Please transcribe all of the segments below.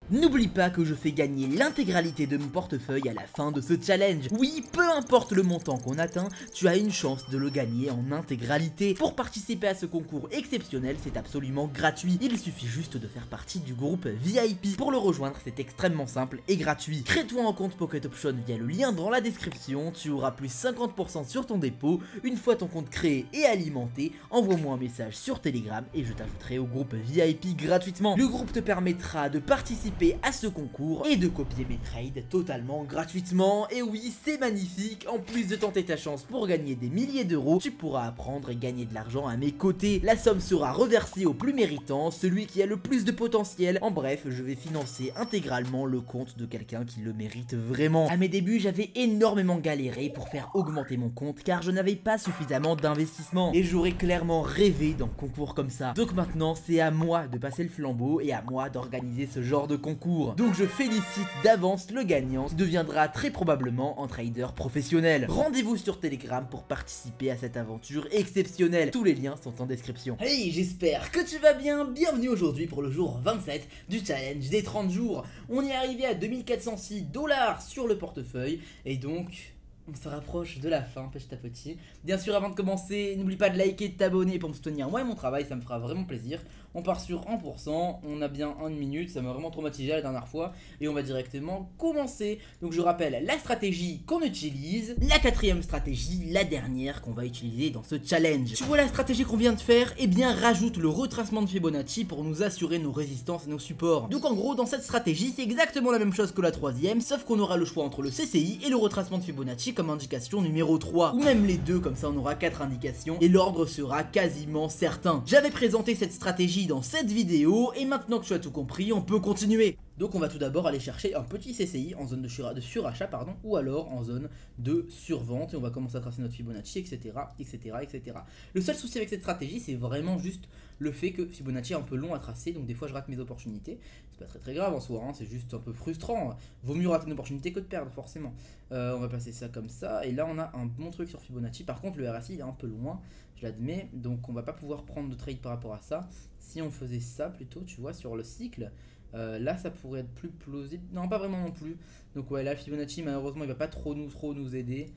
N'oublie pas que je fais gagner l'intégralité de mon portefeuille à la fin de ce challenge. Oui, peu importe le montant qu'on atteint, tu as une chance de le gagner en intégralité. Pour participer à ce concours exceptionnel, c'est absolument gratuit. Il suffit juste de faire partie du groupe VIP. Pour le rejoindre, c'est extrêmement simple et gratuit. Crée-toi un compte Pocket Option via le lien dans la description. Tu auras plus 50% sur ton dépôt. Une fois ton compte créé et alimenté, envoie-moi un message sur Telegram et je t'ajouterai au groupe VIP gratuitement. Le groupe te permettra de participer à ce concours et de copier mes trades totalement gratuitement. Et oui, c'est magnifique. En plus de tenter ta chance pour gagner des milliers d'euros, tu pourras apprendre et gagner de l'argent à mes côtés. La somme sera reversée au plus méritant, celui qui a le plus de potentiel. En bref, je vais financer intégralement le compte de quelqu'un qui le mérite vraiment. À mes débuts, j'avais énormément galéré pour faire augmenter mon compte car je n'avais pas suffisamment d'investissement et j'aurais clairement rêvé d'un concours comme ça. Donc maintenant, c'est à moi de passer le flambeau et à moi d'organiser ce genre de concours. Donc je félicite d'avance le gagnant qui deviendra très probablement un trader professionnel. Rendez-vous sur Telegram pour participer à cette aventure exceptionnelle. Tous les liens sont en description. Hey, j'espère que tu vas bien. Bienvenue aujourd'hui pour le jour 27 du challenge des 30 jours. On est arrivé à 2406 $ sur le portefeuille et donc on se rapproche de la fin petit à petit. Bien sûr, avant de commencer, n'oublie pas de liker et de t'abonner pour me soutenir moi et mon travail, ça me fera vraiment plaisir. On part sur 1%, on a bien 1 minute, ça m'a vraiment traumatisé la dernière fois. Et on va directement commencer. Donc je rappelle la stratégie qu'on utilise, la quatrième stratégie, la dernière qu'on va utiliser dans ce challenge. Tu vois la stratégie qu'on vient de faire? Eh bien rajoute le retracement de Fibonacci pour nous assurer nos résistances et nos supports. Donc en gros, dans cette stratégie, c'est exactement la même chose que la troisième, sauf qu'on aura le choix entre le CCI et le retracement de Fibonacci comme indication numéro 3. Ou même les deux, comme ça on aura 4 indications et l'ordre sera quasiment certain. J'avais présenté cette stratégie dans cette vidéo et maintenant que tu as tout compris, on peut continuer. Donc on va tout d'abord aller chercher un petit CCI en zone de surachat ou alors en zone de survente et on va commencer à tracer notre Fibonacci, etc. etc. Le seul souci avec cette stratégie, c'est vraiment juste le fait que Fibonacci est un peu long à tracer, donc des fois je rate mes opportunités. C'est pas très grave en soi, hein, c'est juste un peu frustrant. Vaut mieux rater une opportunité que de perdre forcément. On va placer ça comme ça et là on a un bon truc sur Fibonacci. Par contre le RSI il est un peu loin, je l'admets, donc on va pas pouvoir prendre de trade par rapport à ça. Si on faisait ça plutôt, tu vois, sur le cycle, là ça pourrait être plus plausible. Non, pas vraiment non plus. Donc ouais, là Fibonacci malheureusement il va pas trop nous aider.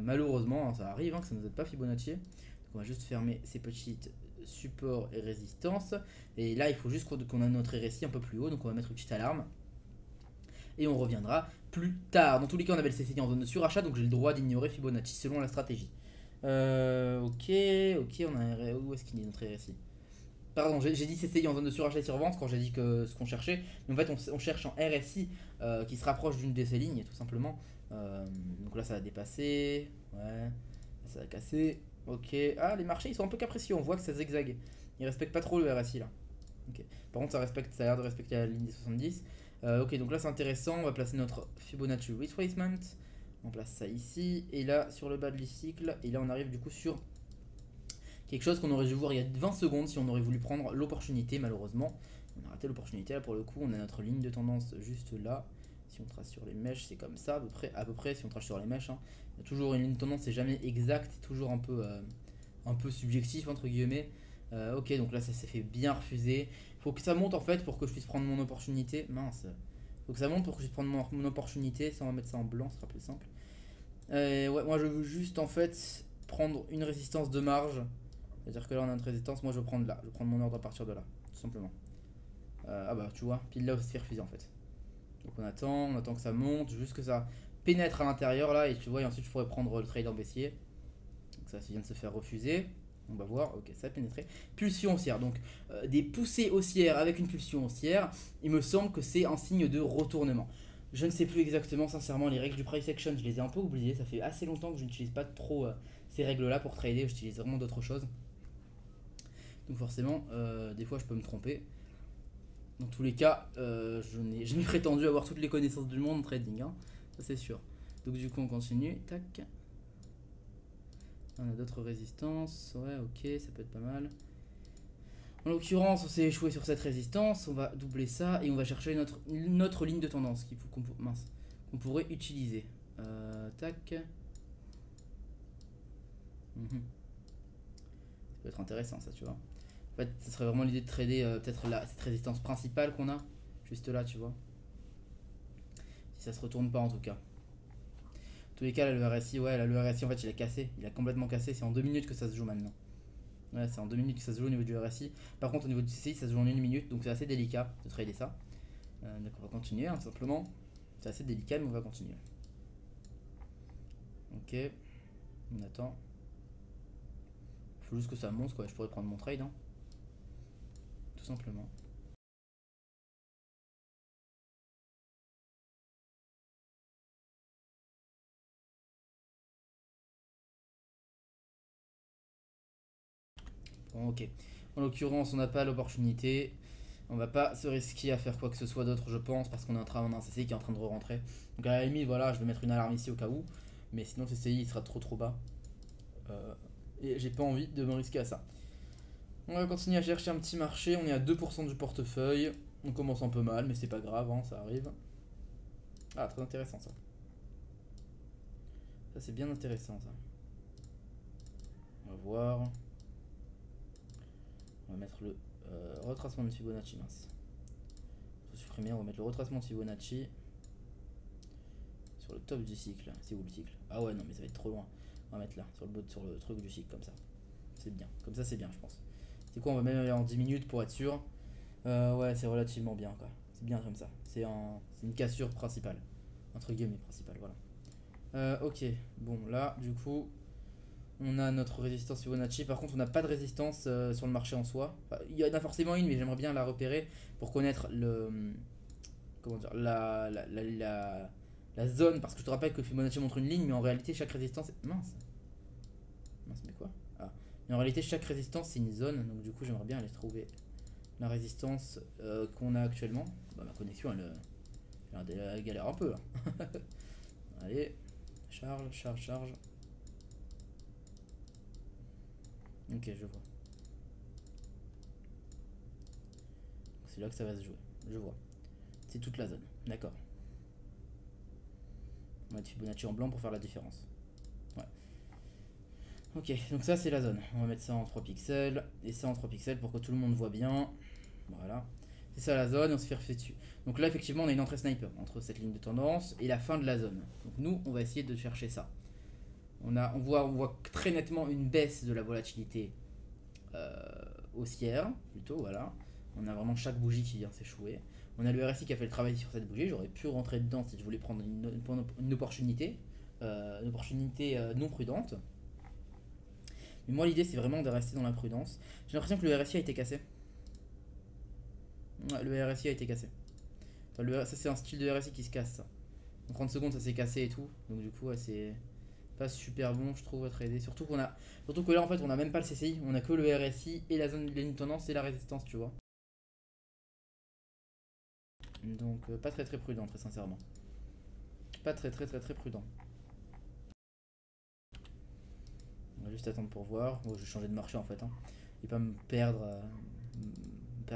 Malheureusement, hein, ça arrive hein, que ça nous aide pas Fibonacci. Donc on va juste fermer ces petites supports et résistances. Et là il faut juste qu'on a notre RSI un peu plus haut, donc on va mettre une petite alarme. Et on reviendra plus tard. Dans tous les cas on avait le CCI en zone de surachat, donc j'ai le droit d'ignorer Fibonacci selon la stratégie. Ok, on a où est-ce qu'il est notre RSI? Pardon, j'ai dit CCI en zone de surachat et survente quand j'ai dit que ce qu'on cherchait. Mais en fait, on cherche en RSI qui se rapproche d'une de ces lignes, tout simplement. Donc là, ça va dépasser. Ouais, ça va casser. Ok. Ah, les marchés, ils sont un peu capricieux. On voit que ça zigzague. Ils respectent pas trop le RSI là. Okay. Par contre, ça a l'air de respecter la ligne des 70. Ok, donc là, c'est intéressant. On va placer notre Fibonacci Retracement. On place ça ici. Et là, sur le bas de l'cycle. Et là, on arrive du coup sur quelque chose qu'on aurait dû voir il y a 20 secondes si on aurait voulu prendre l'opportunité. Malheureusement, on a raté l'opportunité. Là, pour le coup, on a notre ligne de tendance juste là. Si on trace sur les mèches, c'est comme ça, à peu près si on trace sur les mèches. Hein. Il y a toujours une ligne de tendance, c'est jamais exact, c'est toujours un peu subjectif, entre guillemets. Ok, donc là, ça s'est fait bien refuser. Faut que ça monte en fait pour que je puisse prendre mon opportunité. Mince. Faut que ça monte pour que je puisse prendre mon opportunité. Ça, on va mettre ça en blanc, ce sera plus simple. Ouais, moi, je veux juste en fait prendre une résistance de marge. C'est-à-dire que là on a notre résistance, moi je vais prendre là, je vais prendre mon ordre à partir de là, tout simplement. Ah bah tu vois, pile là où ça se fait refuser en fait. Donc on attend que ça monte, juste que ça pénètre à l'intérieur là, et tu vois, et ensuite je pourrais prendre le trade en baissier. Donc ça vient de se faire refuser, on va voir, ok ça a pénétré. Pulsion haussière, donc des poussées haussières avec une pulsion haussière, il me semble que c'est un signe de retournement. Je ne sais plus exactement, sincèrement, les règles du price action, je les ai un peu oubliées, ça fait assez longtemps que je n'utilise pas trop ces règles là pour trader, j'utilise vraiment d'autres choses. Donc forcément, des fois je peux me tromper. Dans tous les cas, je n'ai jamais prétendu avoir toutes les connaissances du monde en trading, hein. Ça c'est sûr. Donc du coup on continue, tac. On a d'autres résistances, ouais ok, ça peut être pas mal. En l'occurrence on s'est échoué sur cette résistance, on va doubler ça et on va chercher notre ligne de tendance qu'on pourrait utiliser. Tac. Ça peut être intéressant ça, tu vois. En fait, ce serait vraiment l'idée de trader peut-être cette résistance principale qu'on a, juste là, tu vois. ça se retourne pas en tout cas. En tous les cas, là, le RSI, ouais, là, le RSI en fait il a cassé, il a complètement cassé, c'est en 2 minutes que ça se joue maintenant. Ouais, c'est en 2 minutes que ça se joue au niveau du RSI. Par contre, au niveau du CCI, ça se joue en 1 minute, donc c'est assez délicat de trader ça. Donc on va continuer, hein, tout simplement. C'est assez délicat, mais on va continuer. Ok, on attend. Faut juste que ça monte, quoi. Je pourrais prendre mon trade, hein. Tout simplement. Bon, ok. En l'occurrence, on n'a pas l'opportunité. On va pas se risquer à faire quoi que ce soit d'autre, je pense, parce qu'on est en train d'un CCI qui est en train de re-rentrer. Donc à la limite, voilà, je vais mettre une alarme ici au cas où. Mais sinon, le CCI il sera trop bas. Et j'ai pas envie de me risquer à ça. On va continuer à chercher un petit marché. On est à 2% du portefeuille. On commence un peu mal, mais c'est pas grave, hein, ça arrive. Ah, très intéressant ça. Ça, c'est bien intéressant ça. On va voir. On va mettre le retracement de Fibonacci, mince. Faut supprimer, on va mettre le retracement de Fibonacci sur le top du cycle. C'est où le cycle? Ah ouais, non, mais ça va être trop loin. On va mettre là, sur le truc du cycle, comme ça. C'est bien, comme ça c'est bien, je pense. C'est quoi, on va même aller en 10 minutes pour être sûr. Ouais, c'est relativement bien, quoi. C'est bien comme ça. C'est une cassure principale. Entre guillemets, principale, voilà. Ok, bon, là, du coup, on a notre résistance Fibonacci. Par contre, on n'a pas de résistance sur le marché en soi. Enfin, il y en a forcément une, mais j'aimerais bien la repérer pour connaître le. Comment dire, la zone. Parce que je te rappelle que Fibonacci montre une ligne, mais en réalité, chaque résistance. Mince. Mince, mais quoi? Ah. Mais en réalité, chaque résistance, c'est une zone. Donc, du coup, j'aimerais bien aller trouver la résistance qu'on a actuellement. Bah, ma connexion, elle galère un peu. Hein. Allez, charge. Ok, je vois. C'est là que ça va se jouer. Je vois. C'est toute la zone. D'accord. On va mettre Fibonacci en blanc pour faire la différence. Ouais. Ok, donc ça c'est la zone. On va mettre ça en 3 pixels. Et ça en 3 pixels pour que tout le monde voit bien. Voilà. C'est ça la zone, on se fait refaire dessus. Donc là effectivement on a une entrée sniper entre cette ligne de tendance et la fin de la zone. Donc nous on va essayer de chercher ça. On voit très nettement une baisse de la volatilité haussière, plutôt, voilà. On a vraiment chaque bougie qui vient s'échouer. On a le RSI qui a fait le travail sur cette bougie. J'aurais pu rentrer dedans si je voulais prendre une opportunité. Non prudente. Mais moi l'idée c'est vraiment de rester dans la prudence. J'ai l'impression que le RSI a été cassé. Ouais, le RSI a été cassé. Enfin, ça c'est un style de RSI qui se casse ça. En 30 secondes ça s'est cassé et tout. Donc du coup ouais, c'est pas super bon je trouve à trader. Surtout que là en fait on a même pas le CCI. On a que le RSI et la zone de ligne de tendance et la résistance tu vois. Donc pas très prudent très sincèrement. Pas très prudent. On va juste attendre pour voir. Bon, je vais changer de marché en fait. Hein. Et pas me perdre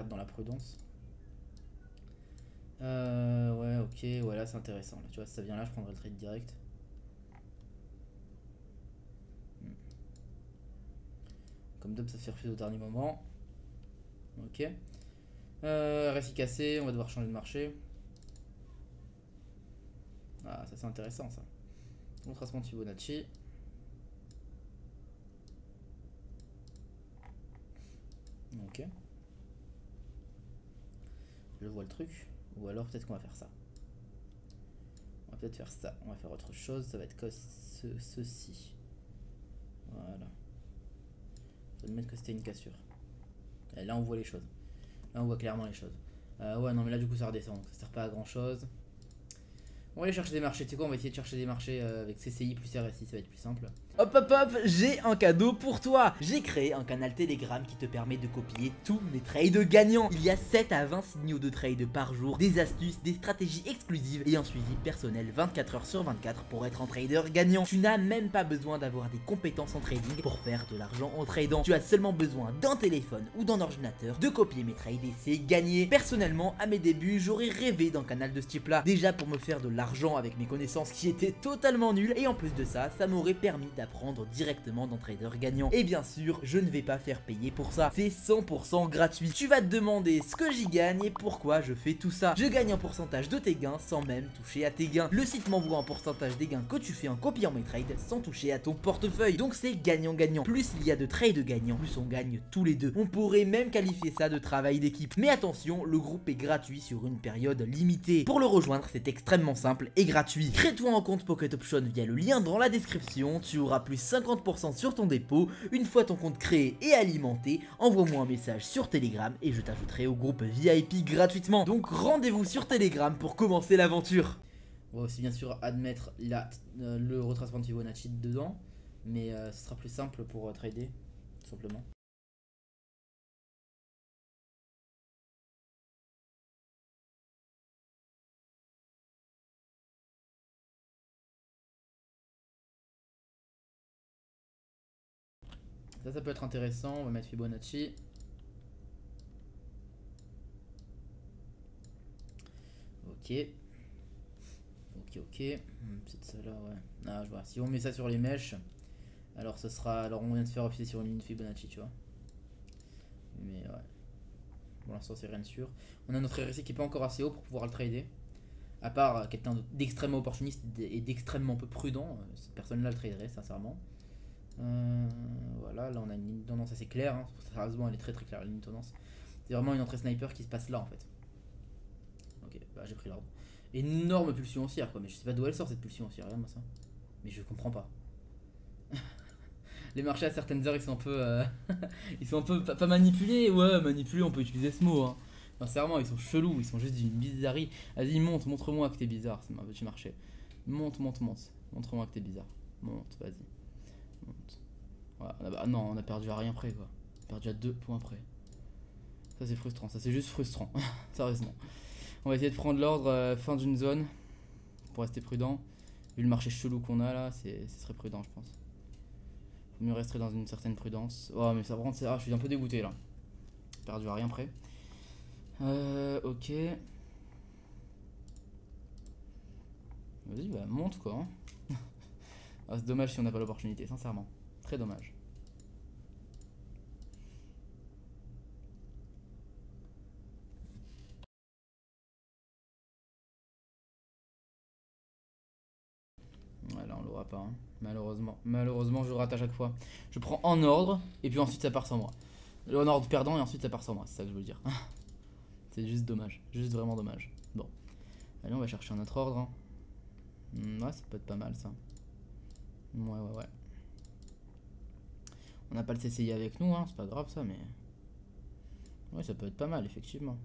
dans la prudence. Ouais, ok, voilà, c'est intéressant. Là, tu vois, si ça vient là, je prendrai le trade direct. Comme d'hab, ça se fait refuser au dernier moment. Ok. RSI cassé, on va devoir changer de marché. Ah, ça c'est intéressant ça. Retracement de Fibonacci. Ok. Je vois le truc. Ou alors peut-être qu'on va faire ça. On va peut-être faire ça. On va faire autre chose. Ça va être que ceci. Voilà. Je vais admettre que c'était une cassure. Et là on voit les choses. Là on voit clairement les choses. Ouais non mais là du coup ça redescend. Donc ça sert pas à grand chose. On va aller chercher des marchés. Tu sais quoi, on va essayer de chercher des marchés avec CCI plus RSI. Ça va être plus simple. Hop, j'ai un cadeau pour toi. J'ai créé un canal Telegram qui te permet de copier tous mes trades gagnants. Il y a 7 à 20 signaux de trade par jour, des astuces, des stratégies exclusives et un suivi personnel 24 h sur 24 pour être un trader gagnant. Tu n'as même pas besoin d'avoir des compétences en trading pour faire de l'argent en tradant. Tu as seulement besoin d'un téléphone ou d'un ordinateur, de copier mes trades et c'est gagné. Personnellement, à mes débuts, j'aurais rêvé d'un canal de ce type là. Déjà pour me faire de l'argent avec mes connaissances qui étaient totalement nulles et en plus de ça, ça m'aurait permis à prendre directement dans Trader Gagnant. Et bien sûr, je ne vais pas faire payer pour ça, c'est 100% gratuit. Tu vas te demander ce que j'y gagne et pourquoi je fais tout ça. Je gagne un pourcentage de tes gains sans même toucher à tes gains. Le site m'envoie un pourcentage des gains que tu fais en copiant mes trades sans toucher à ton portefeuille. Donc c'est gagnant-gagnant. Plus il y a de trades gagnants, plus on gagne tous les deux. On pourrait même qualifier ça de travail d'équipe. Mais attention, le groupe est gratuit sur une période limitée. Pour le rejoindre, c'est extrêmement simple et gratuit. Crée-toi un compte Pocket Option via le lien dans la description. Tu auras plus 50% sur ton dépôt. Une fois ton compte créé et alimenté, envoie-moi un message sur Telegram et je t'ajouterai au groupe VIP gratuitement. Donc rendez-vous sur Telegram pour commencer l'aventure. On va aussi bien sûr admettre le retracement de Fibonacci dedans, mais ce sera plus simple pour trader, tout simplement. Ça peut être intéressant, on va mettre Fibonacci. Ok. Ok. C'est ça là, ouais. Ah, je vois. Si on met ça sur les mèches, alors ce sera. Alors on vient de se faire refuser sur une ligne Fibonacci, tu vois. Mais ouais. Pour l'instant, c'est rien de sûr. On a notre RSI qui est pas encore assez haut pour pouvoir le trader. À part quelqu'un d'extrêmement opportuniste et d'extrêmement peu prudent, cette personne-là le traderait, sincèrement. Voilà, là on a une ligne de tendance assez claire. Hein. Sérieusement, elle est très claire, la ligne de tendance. C'est vraiment une entrée sniper qui se passe là en fait. Ok, bah j'ai pris l'ordre. Énorme pulsion haussière quoi, mais je sais pas d'où elle sort cette pulsion haussière, regarde-moi ça. Mais je comprends pas. Les marchés à certaines heures ils sont un peu ils sont un peu pas manipulés, ouais manipulés on peut utiliser ce mot hein. Sincèrement ils sont chelous, ils sont juste d'une bizarrerie. Vas-y montre-moi que t'es bizarre, c'est un petit marché. Montre-moi que t'es bizarre. Monte, vas-y. Monte. Voilà, non on a perdu à rien près quoi. On a perdu à 2 points près. Ça c'est frustrant, ça c'est juste frustrant. Sérieusement. On va essayer de prendre l'ordre fin d'une zone. Pour rester prudent. Vu le marché chelou qu'on a là, ce serait prudent je pense. Faut mieux rester dans une certaine prudence. Oh mais ça vraiment je suis un peu dégoûté là. Perdu à rien près. Ok. Vas-y bah monte quoi hein. Ah, c'est dommage si on n'a pas l'opportunité, sincèrement. Très dommage. Ouais, là on l'aura pas hein. Malheureusement je rate à chaque fois. Je prends en ordre et puis ensuite ça part sans moi. En ordre perdant et ensuite ça part sans moi, c'est ça que je veux dire. C'est juste dommage, juste vraiment dommage. Bon, allez on va chercher un autre ordre hein. Ouais ça peut être pas mal ça. Ouais. On n'a pas le CCI avec nous hein, c'est pas grave ça mais... Ouais ça peut être pas mal effectivement.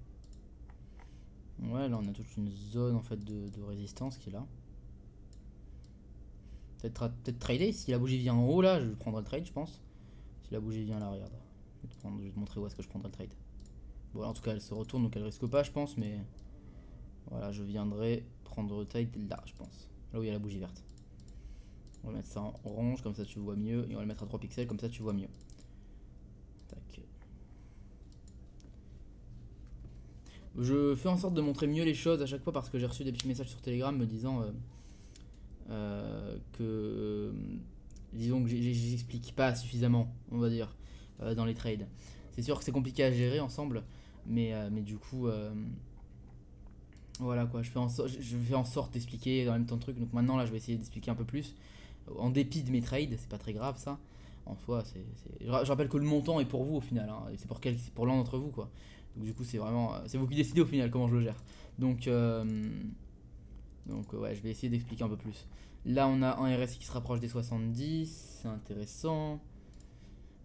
Ouais là on a toute une zone en fait de résistance qui est là. Peut-être trader, si la bougie vient en haut là, je prendrai le trade je pense. Si la bougie vient là, regarde. Je vais te montrer où est-ce que je prendrai le trade. Bon en tout cas elle se retourne donc elle risque pas je pense mais... Voilà je viendrai prendre le trade là je pense. Là où il y a la bougie verte. On va mettre ça en orange comme ça tu vois mieux. Et on va le mettre à 3 pixels comme ça tu vois mieux. Tac. Je fais en sorte de montrer mieux les choses à chaque fois parce que j'ai reçu des petits messages sur Telegram me disant que disons que j'explique pas suffisamment on va dire dans les trades. C'est sûr que c'est compliqué à gérer ensemble mais du coup voilà quoi, je fais en sorte d'expliquer dans le même temps de truc. Donc maintenant là je vais essayer d'expliquer un peu plus en dépit de mes trades, c'est pas très grave ça. En soi je rappelle que le montant est pour vous au final hein, c'est pour l'un d'entre vous quoi. Donc du coup c'est vraiment c'est vous qui décidez au final comment je le gère. Donc ouais je vais essayer d'expliquer un peu plus. Là on a un RSI qui se rapproche des 70, c'est intéressant.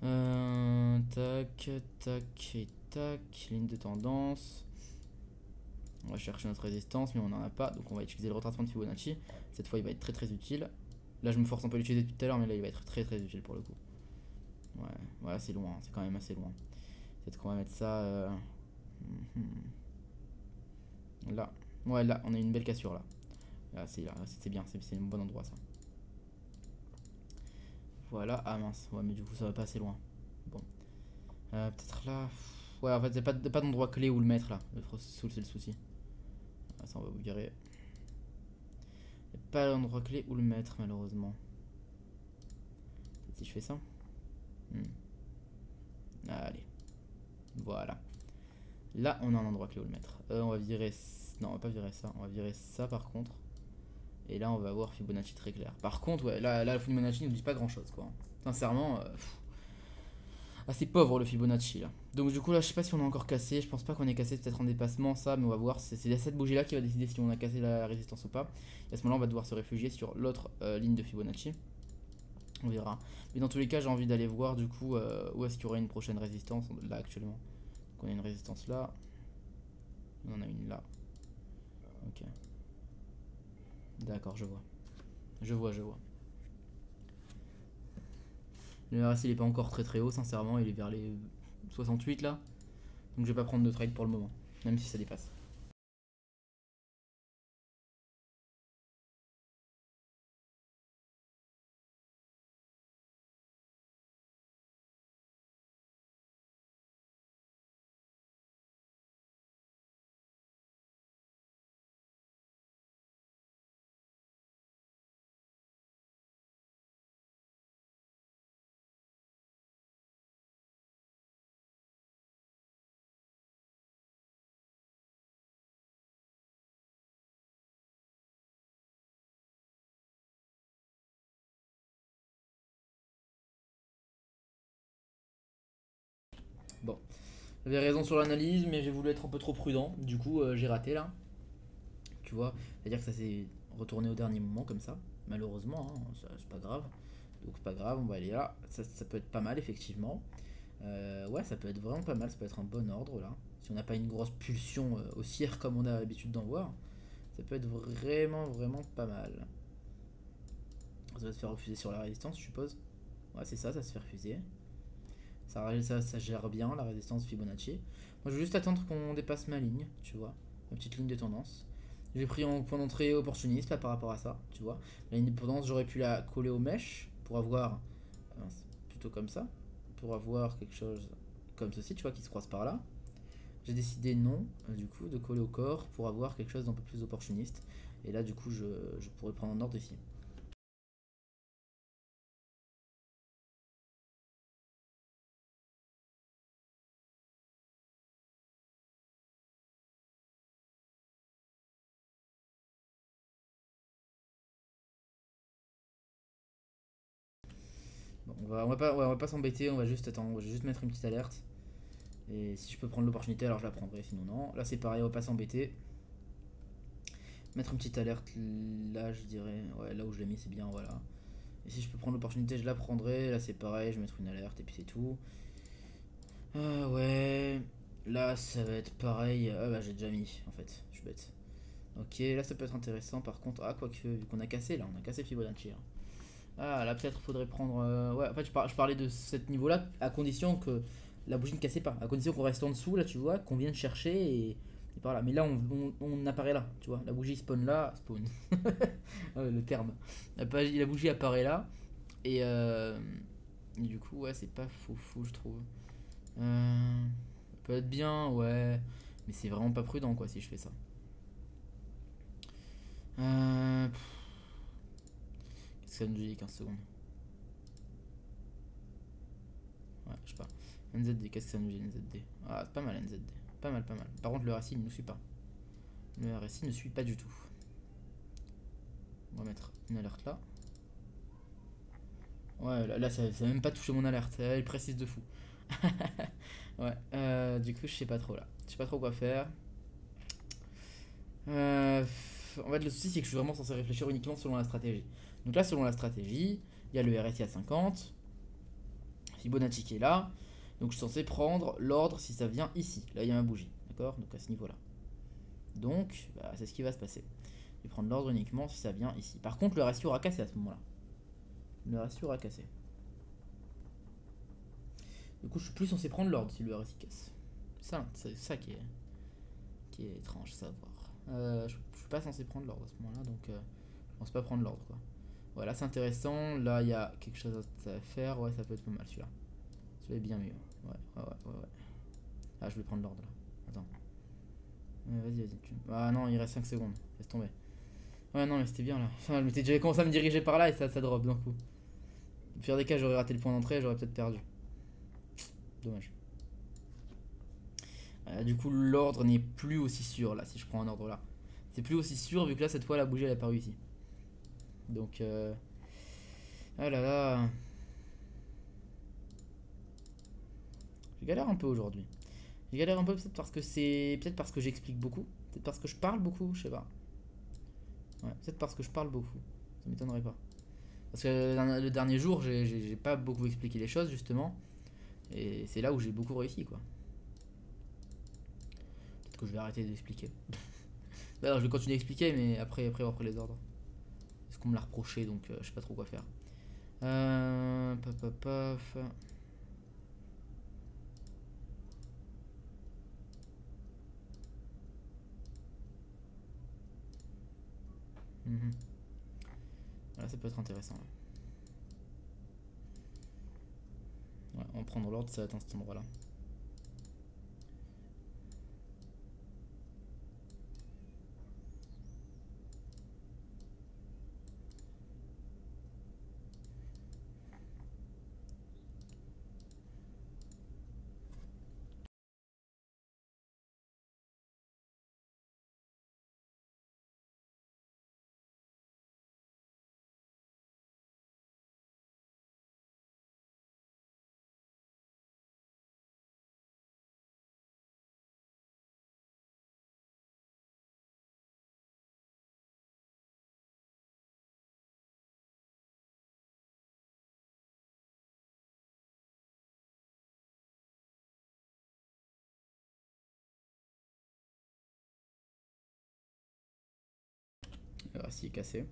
Tac et tac, ligne de tendance. On va chercher notre résistance mais on n'en a pas donc on va utiliser le retracement de Fibonacci. Cette fois il va être très utile. Là je me force un peu à l'utiliser depuis tout à l'heure mais là il va être très utile pour le coup. Ouais c'est loin, c'est quand même assez loin. Peut-être qu'on va mettre ça là. Ouais là on a une belle cassure là. Là c'est bien, c'est un bon endroit ça. Voilà, ah mince, ouais mais du coup ça va pas assez loin. Bon. Peut-être là. Ouais en fait c'est pas d'endroit clé où le mettre là. C'est le souci. Ah, ça on va vous virer. Y'a pas d'endroit clé où le mettre malheureusement. Si je fais ça. Allez. Voilà. Là, on a un endroit clé où le mettre. On va virer... Non, on va pas virer ça. On va virer ça par contre. Et là, on va avoir Fibonacci très clair. Par contre, ouais, là le Fibonacci ne nous dit pas grand-chose, quoi. Sincèrement, assez pauvre le Fibonacci, là. Donc du coup, là, je sais pas si on a encore cassé. Je pense pas qu'on ait cassé, peut-être en dépassement, ça. Mais on va voir. C'est cette bougie-là qui va décider si on a cassé la résistance ou pas. Et à ce moment-là, on va devoir se réfugier sur l'autre ligne de Fibonacci. On verra. Mais dans tous les cas, j'ai envie d'aller voir, du coup, où est-ce qu'il y aura une prochaine résistance, là, actuellement. Donc on a une résistance là. On en a une là. Ok. D'accord, je vois. Je vois. Le RSI il est pas encore très haut, sincèrement, il est vers les 68 là. Donc je vais pas prendre de trade pour le moment, même si ça dépasse. Bon, j'avais raison sur l'analyse, mais j'ai voulu être un peu trop prudent. Du coup, j'ai raté là. Tu vois, c'est-à-dire que ça s'est retourné au dernier moment comme ça. Malheureusement, hein, c'est pas grave. Donc c'est pas grave, on va aller là. Ça peut être pas mal, effectivement. Ouais, ça peut être vraiment pas mal. Ça peut être un bon ordre là. Si on n'a pas une grosse pulsion haussière comme on a l'habitude d'en voir, ça peut être vraiment pas mal. Ça va se faire refuser sur la résistance, je suppose. Ouais, c'est ça se fait refuser. Ça gère bien la résistance Fibonacci. Moi, je veux juste attendre qu'on dépasse ma ligne, tu vois, ma petite ligne de tendance. J'ai pris en point d'entrée opportuniste là par rapport à ça, tu vois. La ligne de tendance, j'aurais pu la coller aux mèches pour avoir, plutôt comme ça, pour avoir quelque chose comme ceci, tu vois, qui se croise par là. J'ai décidé non, du coup, de coller au corps pour avoir quelque chose d'un peu plus opportuniste. Et là, du coup, je pourrais prendre un ordre ici. Bon, on va pas s'embêter, on va juste attendre, on va juste mettre une petite alerte. Et si je peux prendre l'opportunité, alors je la prendrai, sinon non. Là c'est pareil, on va pas s'embêter. Mettre une petite alerte là, je dirais. Ouais, là où je l'ai mis, c'est bien, voilà. Et si je peux prendre l'opportunité, je la prendrai. Là c'est pareil, je vais mettre une alerte et puis c'est tout. Ah ouais. Là ça va être pareil. Ah bah j'ai déjà mis, en fait, je suis bête. Ok, là ça peut être intéressant par contre. Ah, quoique, vu qu'on a cassé là, on a cassé Fibonacci. Hein. Ah, là peut-être faudrait prendre. Ouais, en fait, je parlais de ce niveau-là à condition que la bougie ne cassait pas. À condition qu'on reste en dessous, là, tu vois, qu'on vienne chercher et par là. Mais là, on apparaît là, tu vois. La bougie spawn là. Spawn. Le terme. La bougie apparaît là. Et du coup, ouais, c'est pas fou, je trouve. Ça peut être bien, ouais. Mais c'est vraiment pas prudent, quoi, si je fais ça. Qu'est-ce que ça nous dit 15 secondes? Ouais, je sais pas. NZD, qu'est-ce que ça nous dit NZD? Ah, c'est pas mal NZD. Pas mal. Par contre, le RSI ne nous suit pas. Le RSI ne suit pas du tout. On va mettre une alerte là. Ouais, là ça même pas touché mon alerte. Elle est précise de fou. Ouais, du coup, je sais pas trop là. Je sais pas trop quoi faire. En fait, le souci, c'est que je suis vraiment censé réfléchir uniquement selon la stratégie. Donc là, selon la stratégie, il y a le RSI à 50. Fibonacci qui est là. Donc je suis censé prendre l'ordre si ça vient ici. Là, il y a ma bougie. D'accord? Donc à ce niveau-là. Donc, bah, c'est ce qui va se passer. Je vais prendre l'ordre uniquement si ça vient ici. Par contre, le ratio aura cassé à ce moment-là. Le ratio aura cassé. Du coup, je suis plus censé prendre l'ordre si le RSI casse. C'est ça qui est étrange, ça à voir. Je suis pas censé prendre l'ordre à ce moment-là, donc je pense pas prendre l'ordre, quoi. Voilà, c'est intéressant. Là, il y a quelque chose à faire. Ouais, ça peut être pas mal celui-là. Celui-là est bien mieux. Ouais. Ah, je vais prendre l'ordre là. Attends. Vas-y. Ah non, il reste 5 secondes. Laisse tomber. Ouais, non, mais c'était bien là. Enfin, déjà commencé à me diriger par là et ça drop d'un coup. Au pire des cas, j'aurais raté le point d'entrée, j'aurais peut-être perdu. Dommage. Du coup, l'ordre n'est plus aussi sûr là, si je prends un ordre là. C'est plus aussi sûr vu que là, cette fois, la bougie elle a paru ici. Donc, ah là là. Je galère un peu aujourd'hui. Je galère un peu peut-être parce que c'est. Peut-être parce que j'explique beaucoup. Peut-être parce que je parle beaucoup, je sais pas. Ouais, peut-être parce que je parle beaucoup. Ça m'étonnerait pas. Parce que le dernier jour, j'ai pas beaucoup expliqué les choses justement. Et c'est là où j'ai beaucoup réussi quoi. Peut-être que je vais arrêter d'expliquer. Alors je vais continuer à expliquer mais après les ordres. Est-ce qu'on me l'a reproché donc je sais pas trop quoi faire. Paf paf paf. Voilà, ça peut être intéressant. Ouais, on va prendre l'ordre, ça va être à cet endroit là. Le récit est cassé.